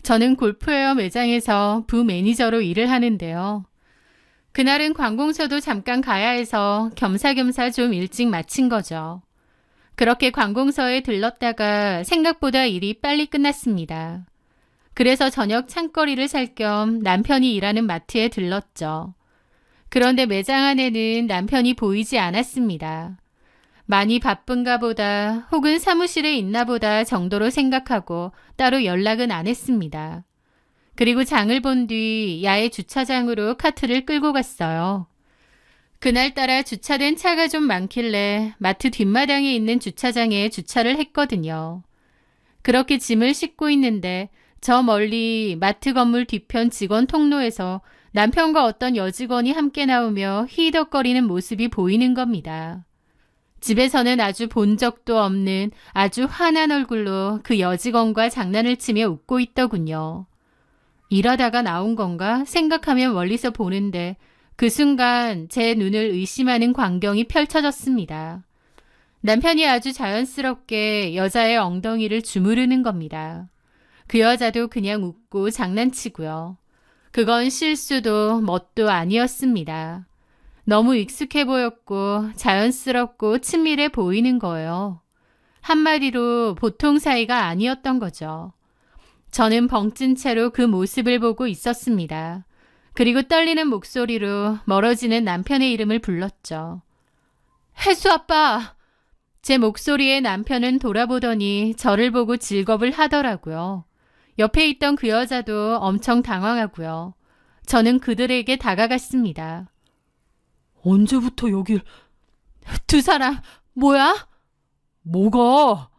저는 골프웨어 매장에서 부매니저로 일을 하는데요. 그날은 관공서도 잠깐 가야 해서 겸사겸사 좀 일찍 마친 거죠. 그렇게 관공서에 들렀다가 생각보다 일이 빨리 끝났습니다. 그래서 저녁 창거리를 살 겸 남편이 일하는 마트에 들렀죠. 그런데 매장 안에는 남편이 보이지 않았습니다. 많이 바쁜가 보다 혹은 사무실에 있나 보다 정도로 생각하고 따로 연락은 안 했습니다. 그리고 장을 본 뒤 야외 주차장으로 카트를 끌고 갔어요. 그날따라 주차된 차가 좀 많길래 마트 뒷마당에 있는 주차장에 주차를 했거든요. 그렇게 짐을 싣고 있는데 저 멀리 마트 건물 뒤편 직원 통로에서 남편과 어떤 여직원이 함께 나오며 히덕거리는 모습이 보이는 겁니다. 집에서는 아주 본 적도 없는 아주 환한 얼굴로 그 여직원과 장난을 치며 웃고 있더군요. 일하다가 나온 건가 생각하며 멀리서 보는데 그 순간 제 눈을 의심하는 광경이 펼쳐졌습니다. 남편이 아주 자연스럽게 여자의 엉덩이를 주무르는 겁니다. 그 여자도 그냥 웃고 장난치고요. 그건 실수도 뭣도 아니었습니다. 너무 익숙해 보였고 자연스럽고 친밀해 보이는 거예요. 한마디로 보통 사이가 아니었던 거죠. 저는 벙찐 채로 그 모습을 보고 있었습니다. 그리고 떨리는 목소리로 멀어지는 남편의 이름을 불렀죠. 혜수 아빠! 제 목소리에 남편은 돌아보더니 저를 보고 질겁을 하더라고요. 옆에 있던 그 여자도 엄청 당황하고요. 저는 그들에게 다가갔습니다. 언제부터 여길... 두 사람, 뭐야? 뭐가?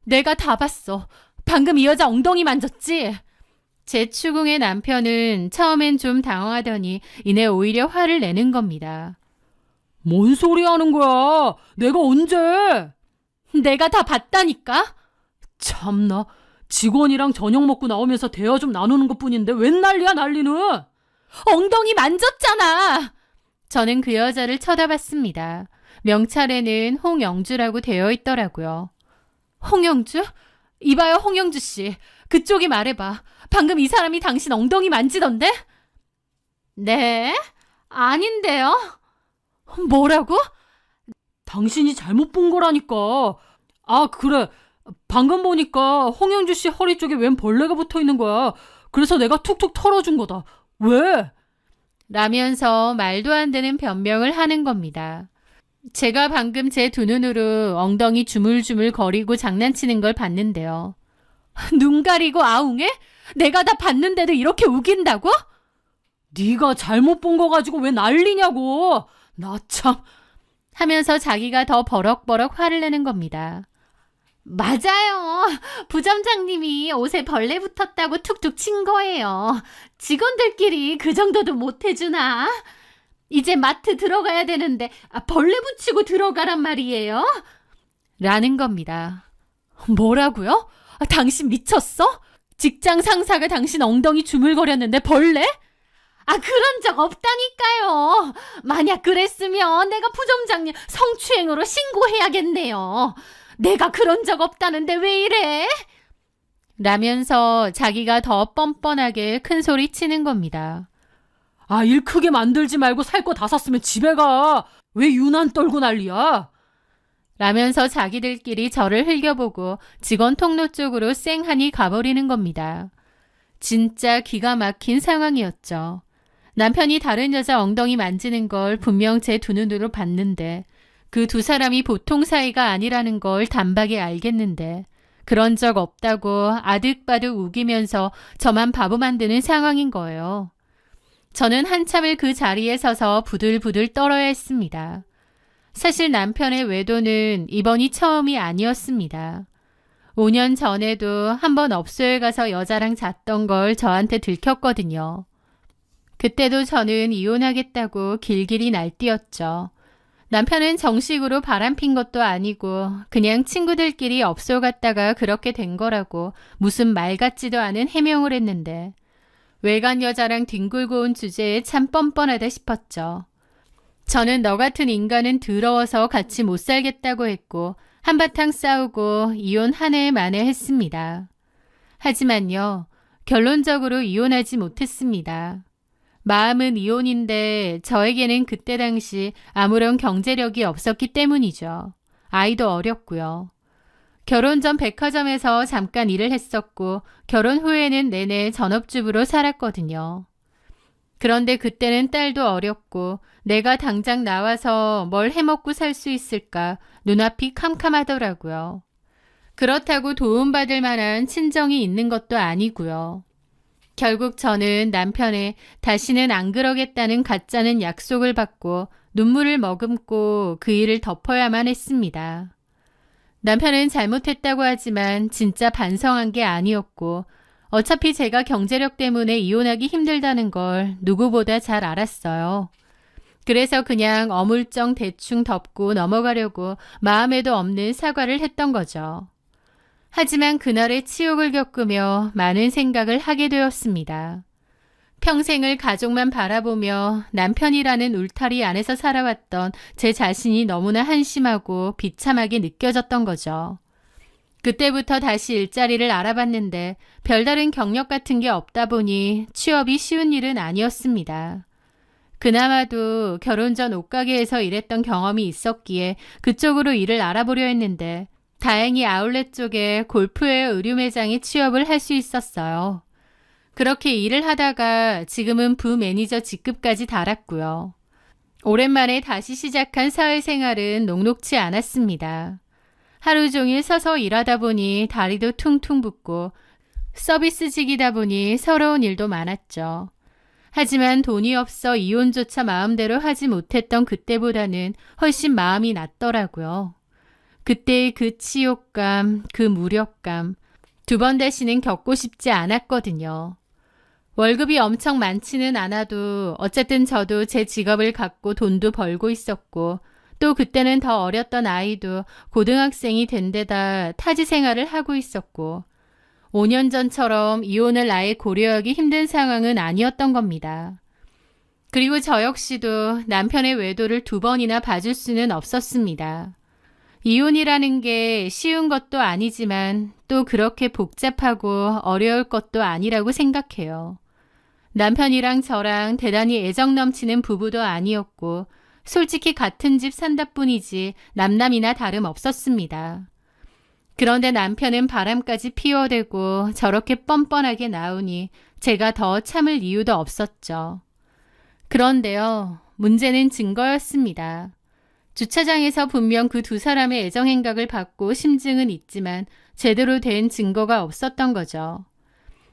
내가 다 봤어. 방금 이 여자 엉덩이 만졌지? 제 추궁의 남편은 처음엔 좀 당황하더니 이내 오히려 화를 내는 겁니다. 뭔 소리 하는 거야? 내가 언제? 내가 다 봤다니까? 참나, 직원이랑 저녁 먹고 나오면서 대화 좀 나누는 것뿐인데 웬 난리야 난리는? 엉덩이 만졌잖아! 저는 그 여자를 쳐다봤습니다. 명찰에는 홍영주라고 되어 있더라고요. 홍영주? 이봐요, 홍영주 씨. 그쪽이 말해봐. 방금 이 사람이 당신 엉덩이 만지던데? 네? 아닌데요? 뭐라고? 당신이 잘못 본 거라니까. 아, 그래. 방금 보니까 홍영주 씨 허리 쪽에 웬 벌레가 붙어 있는 거야. 그래서 내가 툭툭 털어준 거다. 왜? 라면서 말도 안 되는 변명을 하는 겁니다. 제가 방금 제 두 눈으로 엉덩이 주물주물 거리고 장난치는 걸 봤는데요. 눈 가리고 아웅해? 내가 다 봤는데도 이렇게 우긴다고? 네가 잘못 본 거 가지고 왜 난리냐고. 나 참. 하면서 자기가 더 버럭버럭 화를 내는 겁니다. 맞아요. 부점장님이 옷에 벌레 붙었다고 툭툭 친 거예요. 직원들끼리 그 정도도 못 해주나? 이제 마트 들어가야 되는데 벌레 붙이고 들어가란 말이에요? 라는 겁니다. 뭐라고요? 당신 미쳤어? 직장 상사가 당신 엉덩이 주물거렸는데 벌레? 그런 적 없다니까요. 만약 그랬으면 내가 부점장님 성추행으로 신고해야겠네요. 내가 그런 적 없다는데 왜 이래? 라면서 자기가 더 뻔뻔하게 큰 소리 치는 겁니다. 아, 일 크게 만들지 말고 살 거 다 샀으면 집에 가. 왜 유난 떨고 난리야? 라면서 자기들끼리 저를 흘겨보고 직원 통로 쪽으로 쌩하니 가버리는 겁니다. 진짜 기가 막힌 상황이었죠. 남편이 다른 여자 엉덩이 만지는 걸 분명 제 두 눈으로 봤는데 그 두 사람이 보통 사이가 아니라는 걸 단박에 알겠는데 그런 적 없다고 아득바득 우기면서 저만 바보 만드는 상황인 거예요. 저는 한참을 그 자리에 서서 부들부들 떨어야 했습니다. 사실 남편의 외도는 이번이 처음이 아니었습니다. 5년 전에도 한번 업소에 가서 여자랑 잤던 걸 저한테 들켰거든요. 그때도 저는 이혼하겠다고 길길이 날뛰었죠. 남편은 정식으로 바람핀 것도 아니고 그냥 친구들끼리 업소 갔다가 그렇게 된 거라고 무슨 말 같지도 않은 해명을 했는데 외간 여자랑 뒹굴고 온 주제에 참 뻔뻔하다 싶었죠. 저는 너 같은 인간은 더러워서 같이 못 살겠다고 했고 한바탕 싸우고 이혼 한 해 만에 했습니다. 하지만요, 결론적으로 이혼하지 못했습니다. 마음은 이혼인데 저에게는 그때 당시 아무런 경제력이 없었기 때문이죠. 아이도 어렸고요. 결혼 전 백화점에서 잠깐 일을 했었고 결혼 후에는 내내 전업주부로 살았거든요. 그런데 그때는 딸도 어렸고 내가 당장 나와서 뭘 해먹고 살 수 있을까 눈앞이 캄캄하더라고요. 그렇다고 도움받을 만한 친정이 있는 것도 아니고요. 결국 저는 남편의 다시는 안 그러겠다는 가짜는 약속을 받고 눈물을 머금고 그 일을 덮어야만 했습니다. 남편은 잘못했다고 하지만 진짜 반성한 게 아니었고 어차피 제가 경제력 때문에 이혼하기 힘들다는 걸 누구보다 잘 알았어요. 그래서 그냥 어물쩡 대충 덮고 넘어가려고 마음에도 없는 사과를 했던 거죠. 하지만 그날의 치욕을 겪으며 많은 생각을 하게 되었습니다. 평생을 가족만 바라보며 남편이라는 울타리 안에서 살아왔던 제 자신이 너무나 한심하고 비참하게 느껴졌던 거죠. 그때부터 다시 일자리를 알아봤는데 별다른 경력 같은 게 없다 보니 취업이 쉬운 일은 아니었습니다. 그나마도 결혼 전 옷가게에서 일했던 경험이 있었기에 그쪽으로 일을 알아보려 했는데 다행히 아울렛 쪽에 골프웨어 의류 매장에 취업을 할 수 있었어요. 그렇게 일을 하다가 지금은 부매니저 직급까지 달았고요. 오랜만에 다시 시작한 사회생활은 녹록지 않았습니다. 하루 종일 서서 일하다 보니 다리도 퉁퉁 붓고 서비스직이다 보니 서러운 일도 많았죠. 하지만 돈이 없어 이혼조차 마음대로 하지 못했던 그때보다는 훨씬 마음이 낫더라고요. 그때의 그 치욕감, 그 무력감, 2번 다시는 겪고 싶지 않았거든요. 월급이 엄청 많지는 않아도 어쨌든 저도 제 직업을 갖고 돈도 벌고 있었고 또 그때는 더 어렸던 아이도 고등학생이 된 데다 타지 생활을 하고 있었고 5년 전처럼 이혼을 아예 고려하기 힘든 상황은 아니었던 겁니다. 그리고 저 역시도 남편의 외도를 2번이나 봐줄 수는 없었습니다. 이혼이라는 게 쉬운 것도 아니지만 또 그렇게 복잡하고 어려울 것도 아니라고 생각해요. 남편이랑 저랑 대단히 애정 넘치는 부부도 아니었고 솔직히 같은 집 산다 뿐이지 남남이나 다름없었습니다. 그런데 남편은 바람까지 피워대고 저렇게 뻔뻔하게 나오니 제가 더 참을 이유도 없었죠. 그런데요, 문제는 증거였습니다. 주차장에서 분명 그 2 사람의 애정 행각을 받고 심증은 있지만 제대로 된 증거가 없었던 거죠.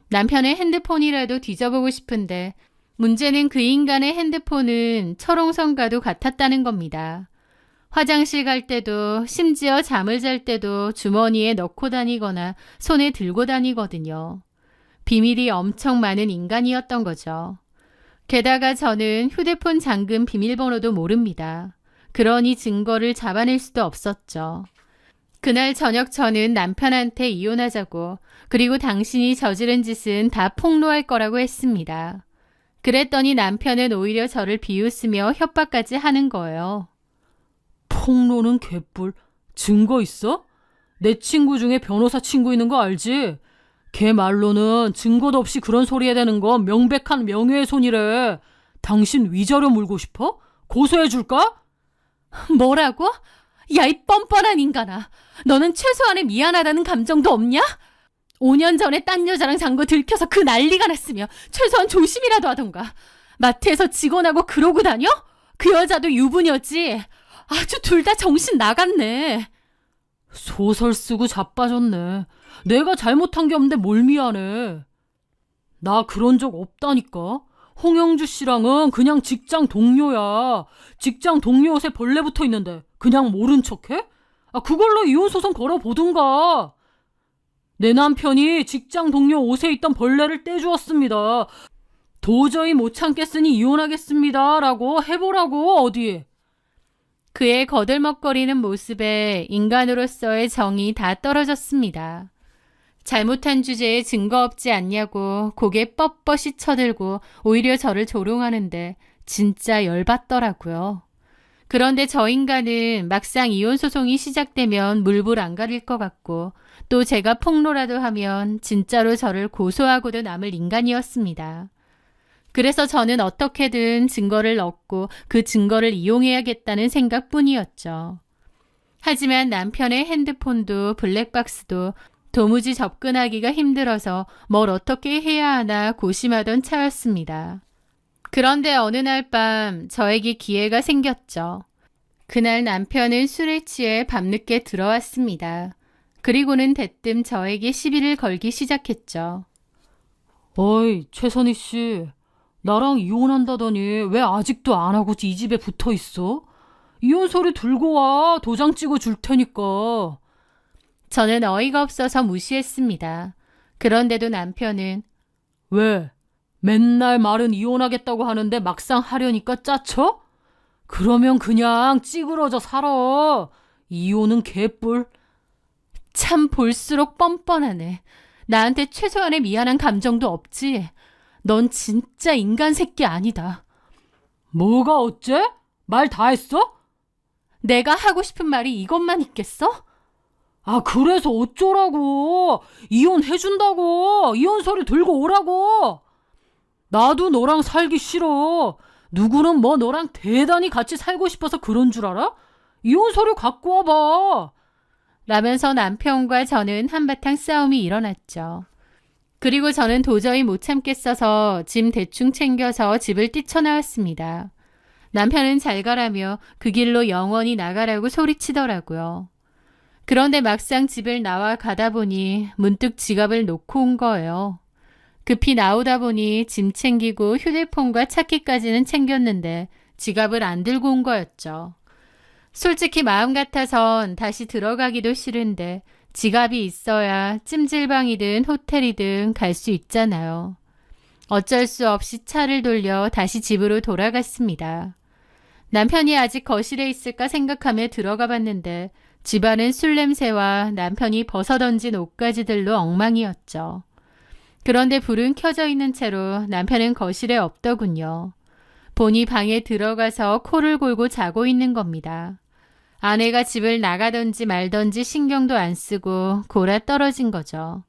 남편의 핸드폰이라도 뒤져보고 싶은데 문제는 그 인간의 핸드폰은 철옹성과도 같았다는 겁니다. 화장실 갈 때도 심지어 잠을 잘 때도 주머니에 넣고 다니거나 손에 들고 다니거든요. 비밀이 엄청 많은 인간이었던 거죠. 게다가 저는 휴대폰 잠금 비밀번호도 모릅니다. 그러니 증거를 잡아낼 수도 없었죠. 그날 저녁 저는 남편한테 이혼하자고 그리고 당신이 저지른 짓은 다 폭로할 거라고 했습니다. 그랬더니 남편은 오히려 저를 비웃으며 협박까지 하는 거예요. 폭로는 개뿔. 증거 있어? 내 친구 중에 변호사 친구 있는 거 알지? 걔 말로는 증거도 없이 그런 소리 해대는 건 명백한 명예훼손이래. 당신 위자료 물고 싶어? 고소해줄까? 뭐라고? 야, 이 뻔뻔한 인간아. 너는 최소한의 미안하다는 감정도 없냐? 5년 전에 딴 여자랑 잔 거 들켜서 그 난리가 났으며 최소한 조심이라도 하던가. 마트에서 직원하고 그러고 다녀? 그 여자도 유부녀지. 아주 둘 다 정신 나갔네. 소설 쓰고 자빠졌네. 내가 잘못한 게 없는데 뭘 미안해. 나 그런 적 없다니까. 홍영주 씨랑은 그냥 직장 동료야. 직장 동료 옷에 벌레 붙어 있는데 그냥 모른 척해? 그걸로 이혼소송 걸어보든가. 내 남편이 직장 동료 옷에 있던 벌레를 떼주었습니다. 도저히 못 참겠으니 이혼하겠습니다. 라고 해보라고 어디. 그의 거들먹거리는 모습에 인간으로서의 정이 다 떨어졌습니다. 잘못한 주제에 증거 없지 않냐고 고개 뻣뻣이 쳐들고 오히려 저를 조롱하는데 진짜 열받더라고요. 그런데 저 인간은 막상 이혼소송이 시작되면 물불 안 가릴 것 같고 또 제가 폭로라도 하면 진짜로 저를 고소하고도 남을 인간이었습니다. 그래서 저는 어떻게든 증거를 얻고 그 증거를 이용해야겠다는 생각뿐이었죠. 하지만 남편의 핸드폰도 블랙박스도 도무지 접근하기가 힘들어서 뭘 어떻게 해야 하나 고심하던 차였습니다. 그런데 어느 날 밤 저에게 기회가 생겼죠. 그날 남편은 술에 취해 밤늦게 들어왔습니다. 그리고는 대뜸 저에게 시비를 걸기 시작했죠. 어이, 최선희 씨. 나랑 이혼한다더니 왜 아직도 안 하고 이 집에 붙어 있어? 이혼 서류 들고 와. 도장 찍어 줄 테니까. 저는 어이가 없어서 무시했습니다. 그런데도 남편은 왜? 맨날 말은 이혼하겠다고 하는데 막상 하려니까 짜쳐? 그러면 그냥 찌그러져 살아. 이혼은 개뿔. 참 볼수록 뻔뻔하네. 나한테 최소한의 미안한 감정도 없지. 넌 진짜 인간 새끼 아니다. 뭐가 어째? 말 다 했어? 내가 하고 싶은 말이 이것만 있겠어? 아, 그래서 어쩌라고. 이혼해준다고. 이혼 서류 들고 오라고. 나도 너랑 살기 싫어. 누구는 뭐 너랑 대단히 같이 살고 싶어서 그런 줄 알아? 이혼 서류 갖고 와봐. 라면서 남편과 저는 한바탕 싸움이 일어났죠. 그리고 저는 도저히 못 참겠어서 짐 대충 챙겨서 집을 뛰쳐나왔습니다. 남편은 잘 가라며 그 길로 영원히 나가라고 소리치더라고요. 그런데 막상 집을 나와 가다 보니 문득 지갑을 놓고 온 거예요. 급히 나오다 보니 짐 챙기고 휴대폰과 차키까지는 챙겼는데 지갑을 안 들고 온 거였죠. 솔직히 마음 같아선 다시 들어가기도 싫은데 지갑이 있어야 찜질방이든 호텔이든 갈 수 있잖아요. 어쩔 수 없이 차를 돌려 다시 집으로 돌아갔습니다. 남편이 아직 거실에 있을까 생각하며 들어가 봤는데 집안은 술 냄새와 남편이 벗어던진 옷가지들로 엉망이었죠. 그런데 불은 켜져 있는 채로 남편은 거실에 없더군요. 보니 방에 들어가서 코를 골고 자고 있는 겁니다. 아내가 집을 나가던지 말던지 신경도 안 쓰고 골아 떨어진 거죠.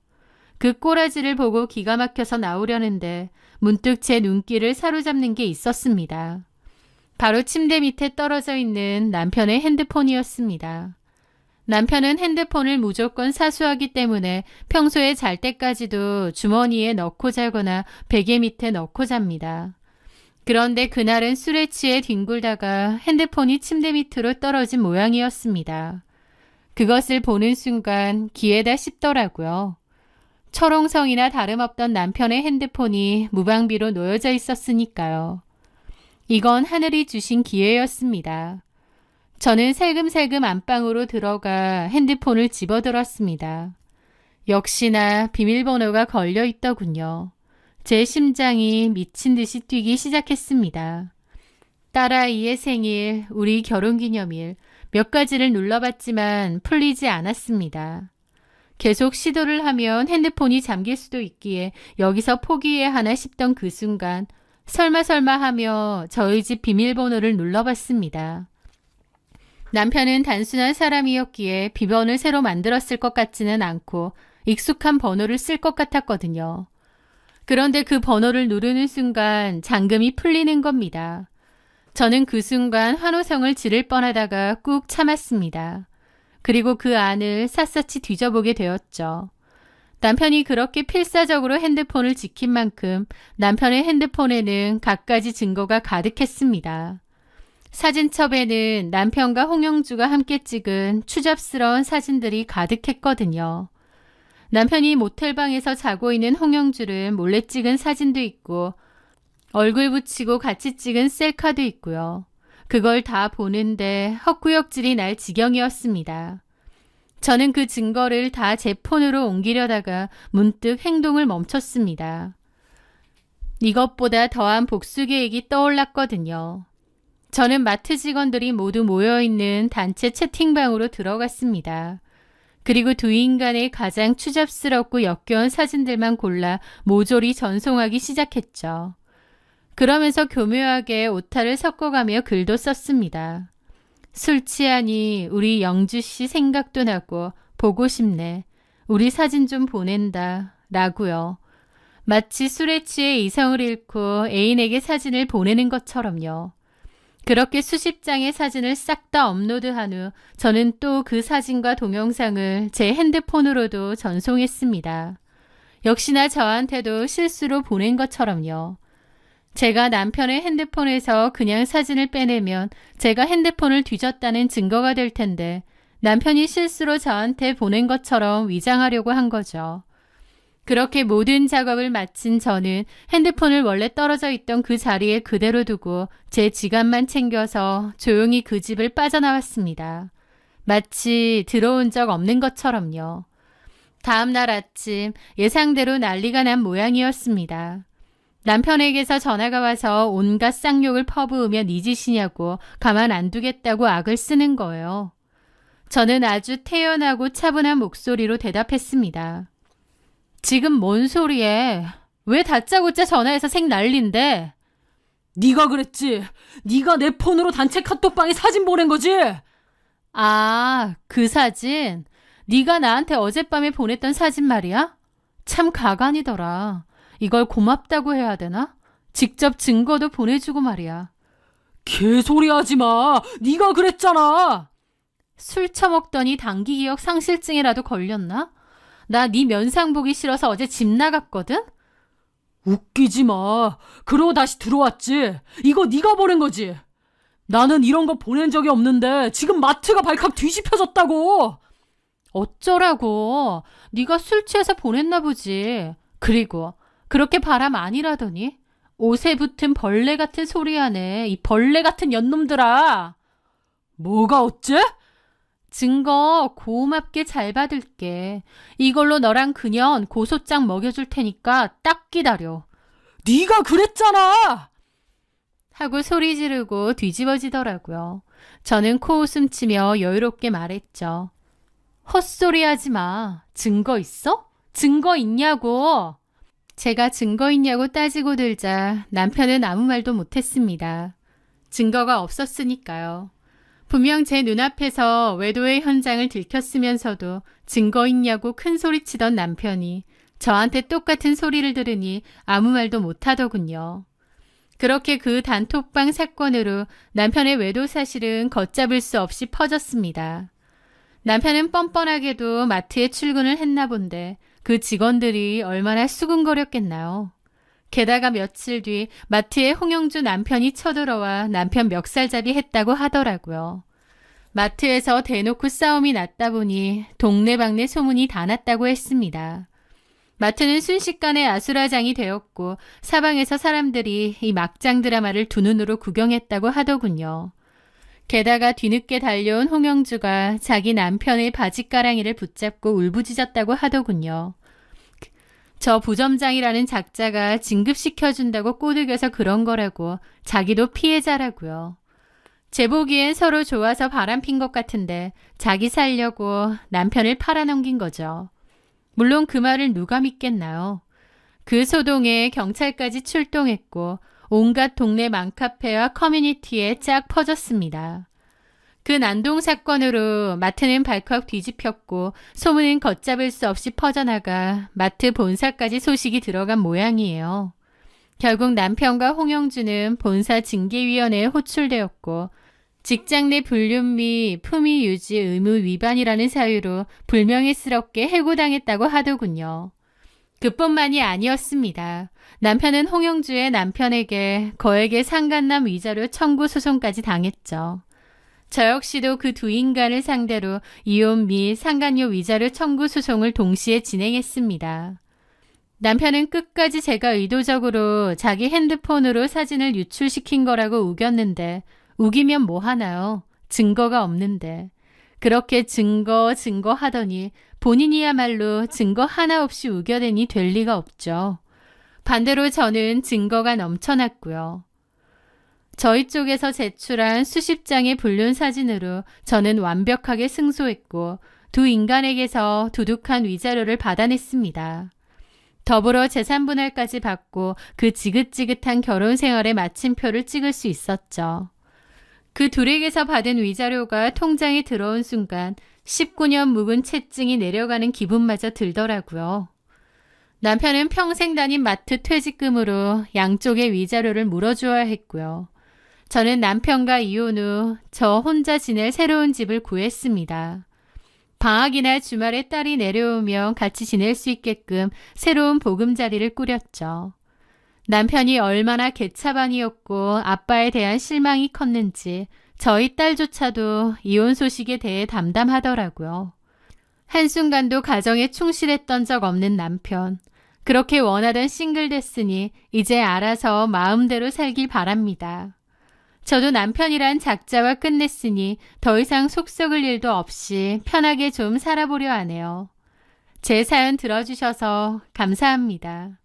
그 꼬라지를 보고 기가 막혀서 나오려는데 문득 제 눈길을 사로잡는 게 있었습니다. 바로 침대 밑에 떨어져 있는 남편의 핸드폰이었습니다. 남편은 핸드폰을 무조건 사수하기 때문에 평소에 잘 때까지도 주머니에 넣고 자거나 베개 밑에 넣고 잡니다. 그런데 그날은 술에 취해 뒹굴다가 핸드폰이 침대 밑으로 떨어진 모양이었습니다. 그것을 보는 순간 기회다 싶더라고요. 철옹성이나 다름없던 남편의 핸드폰이 무방비로 놓여져 있었으니까요. 이건 하늘이 주신 기회였습니다. 저는 살금살금 안방으로 들어가 핸드폰을 집어들었습니다. 역시나 비밀번호가 걸려 있더군요. 제 심장이 미친 듯이 뛰기 시작했습니다. 딸아이의 생일, 우리 결혼기념일 몇 가지를 눌러봤지만 풀리지 않았습니다. 계속 시도를 하면 핸드폰이 잠길 수도 있기에 여기서 포기해야 하나 싶던 그 순간 설마 하며 저희 집 비밀번호를 눌러봤습니다. 남편은 단순한 사람이었기에 비번을 새로 만들었을 것 같지는 않고 익숙한 번호를 쓸 것 같았거든요. 그런데 그 번호를 누르는 순간 잠금이 풀리는 겁니다. 저는 그 순간 환호성을 지를 뻔하다가 꾹 참았습니다. 그리고 그 안을 샅샅이 뒤져보게 되었죠. 남편이 그렇게 필사적으로 핸드폰을 지킨 만큼 남편의 핸드폰에는 갖가지 증거가 가득했습니다. 사진첩에는 남편과 홍영주가 함께 찍은 추잡스러운 사진들이 가득했거든요. 남편이 모텔방에서 자고 있는 홍영주를 몰래 찍은 사진도 있고 얼굴 붙이고 같이 찍은 셀카도 있고요. 그걸 다 보는데 헛구역질이 날 지경이었습니다. 저는 그 증거를 다 제 폰으로 옮기려다가 문득 행동을 멈췄습니다. 이것보다 더한 복수 계획이 떠올랐거든요. 저는 마트 직원들이 모두 모여있는 단체 채팅방으로 들어갔습니다. 그리고 두 인간의 가장 추잡스럽고 역겨운 사진들만 골라 모조리 전송하기 시작했죠. 그러면서 교묘하게 오타를 섞어가며 글도 썼습니다. 술 취하니 우리 영주씨 생각도 나고 보고 싶네. 우리 사진 좀 보낸다. 라고요. 마치 술에 취해 이성을 잃고 애인에게 사진을 보내는 것처럼요. 그렇게 수십 장의 사진을 싹 다 업로드한 후 저는 또 그 사진과 동영상을 제 핸드폰으로도 전송했습니다. 역시나 저한테도 실수로 보낸 것처럼요. 제가 남편의 핸드폰에서 그냥 사진을 빼내면 제가 핸드폰을 뒤졌다는 증거가 될 텐데 남편이 실수로 저한테 보낸 것처럼 위장하려고 한 거죠. 그렇게 모든 작업을 마친 저는 핸드폰을 원래 떨어져 있던 그 자리에 그대로 두고 제 지갑만 챙겨서 조용히 그 집을 빠져나왔습니다. 마치 들어온 적 없는 것처럼요. 다음 날 아침 예상대로 난리가 난 모양이었습니다. 남편에게서 전화가 와서 온갖 쌍욕을 퍼부으며 네 짓이냐고 가만 안 두겠다고 악을 쓰는 거예요. 저는 아주 태연하고 차분한 목소리로 대답했습니다. 지금 뭔 소리에? 왜 다짜고짜 전화해서 생 난린데? 네가 그랬지. 네가 내 폰으로 단체 카톡방에 사진 보낸 거지. 아, 그 사진? 네가 나한테 어젯밤에 보냈던 사진 말이야? 참 가관이더라. 이걸 고맙다고 해야 되나? 직접 증거도 보내주고 말이야. 개소리 하지 마. 네가 그랬잖아. 술 처먹더니 단기 기억 상실증이라도 걸렸나? 나 네 면상 보기 싫어서 어제 집 나갔거든? 웃기지 마. 그러고 다시 들어왔지. 이거 네가 보낸 거지. 나는 이런 거 보낸 적이 없는데 지금 마트가 발칵 뒤집혀졌다고. 어쩌라고. 네가 술 취해서 보냈나 보지. 그리고 그렇게 바람 아니라더니 옷에 붙은 벌레 같은 소리 하네. 이 벌레 같은 연놈들아. 뭐가 어째? 증거 고맙게 잘 받을게. 이걸로 너랑 그년 고소장 먹여줄 테니까 딱 기다려. 네가 그랬잖아. 하고 소리 지르고 뒤집어지더라고요. 저는 코웃음 치며 여유롭게 말했죠. 헛소리 하지 마. 증거 있어? 증거 있냐고. 제가 증거 있냐고 따지고 들자 남편은 아무 말도 못했습니다. 증거가 없었으니까요. 분명 제 눈앞에서 외도의 현장을 들켰으면서도 증거 있냐고 큰 소리치던 남편이 저한테 똑같은 소리를 들으니 아무 말도 못하더군요. 그렇게 그 단톡방 사건으로 남편의 외도 사실은 걷잡을 수 없이 퍼졌습니다. 남편은 뻔뻔하게도 마트에 출근을 했나 본데 그 직원들이 얼마나 수군거렸겠나요. 게다가 며칠 뒤 마트에 홍영주 남편이 쳐들어와 남편 멱살잡이 했다고 하더라고요. 마트에서 대놓고 싸움이 났다 보니 동네방네 소문이 다 났다고 했습니다. 마트는 순식간에 아수라장이 되었고 사방에서 사람들이 이 막장 드라마를 두 눈으로 구경했다고 하더군요. 게다가 뒤늦게 달려온 홍영주가 자기 남편의 바지가랑이를 붙잡고 울부짖었다고 하더군요. 저 부점장이라는 작자가 진급시켜준다고 꼬드겨서 그런 거라고 자기도 피해자라고요. 제 보기엔 서로 좋아서 바람핀 것 같은데 자기 살려고 남편을 팔아넘긴 거죠. 물론 그 말을 누가 믿겠나요? 그 소동에 경찰까지 출동했고 온갖 동네 맘카페와 커뮤니티에 쫙 퍼졌습니다. 그 난동 사건으로 마트는 발칵 뒤집혔고 소문은 걷잡을 수 없이 퍼져나가 마트 본사까지 소식이 들어간 모양이에요. 결국 남편과 홍영주는 본사 징계위원회에 호출되었고 직장 내 불륜 및 품위 유지 의무 위반이라는 사유로 불명예스럽게 해고당했다고 하더군요. 그뿐만이 아니었습니다. 남편은 홍영주의 남편에게 거액의 상간남 위자료 청구 소송까지 당했죠. 저 역시도 그 두 인간을 상대로 이혼 및 상간녀 위자료 청구 소송을 동시에 진행했습니다. 남편은 끝까지 제가 의도적으로 자기 핸드폰으로 사진을 유출시킨 거라고 우겼는데 우기면 뭐 하나요? 증거가 없는데. 그렇게 증거 하더니 본인이야말로 증거 하나 없이 우겨대니 될 리가 없죠. 반대로 저는 증거가 넘쳐났고요. 저희 쪽에서 제출한 수십 장의 불륜 사진으로 저는 완벽하게 승소했고 두 인간에게서 두둑한 위자료를 받아냈습니다. 더불어 재산분할까지 받고 그 지긋지긋한 결혼 생활의 마침표를 찍을 수 있었죠. 그 둘에게서 받은 위자료가 통장에 들어온 순간 19년 묵은 채증이 내려가는 기분마저 들더라고요. 남편은 평생 다닌 마트 퇴직금으로 양쪽의 위자료를 물어주어야 했고요. 저는 남편과 이혼 후 저 혼자 지낼 새로운 집을 구했습니다. 방학이나 주말에 딸이 내려오면 같이 지낼 수 있게끔 새로운 보금자리를 꾸렸죠. 남편이 얼마나 개차반이었고 아빠에 대한 실망이 컸는지 저희 딸조차도 이혼 소식에 대해 담담하더라고요. 한순간도 가정에 충실했던 적 없는 남편. 그렇게 원하던 싱글 됐으니 이제 알아서 마음대로 살길 바랍니다. 저도 남편이란 작자와 끝냈으니 더 이상 속 썩을 일도 없이 편하게 좀 살아보려 하네요. 제 사연 들어주셔서 감사합니다.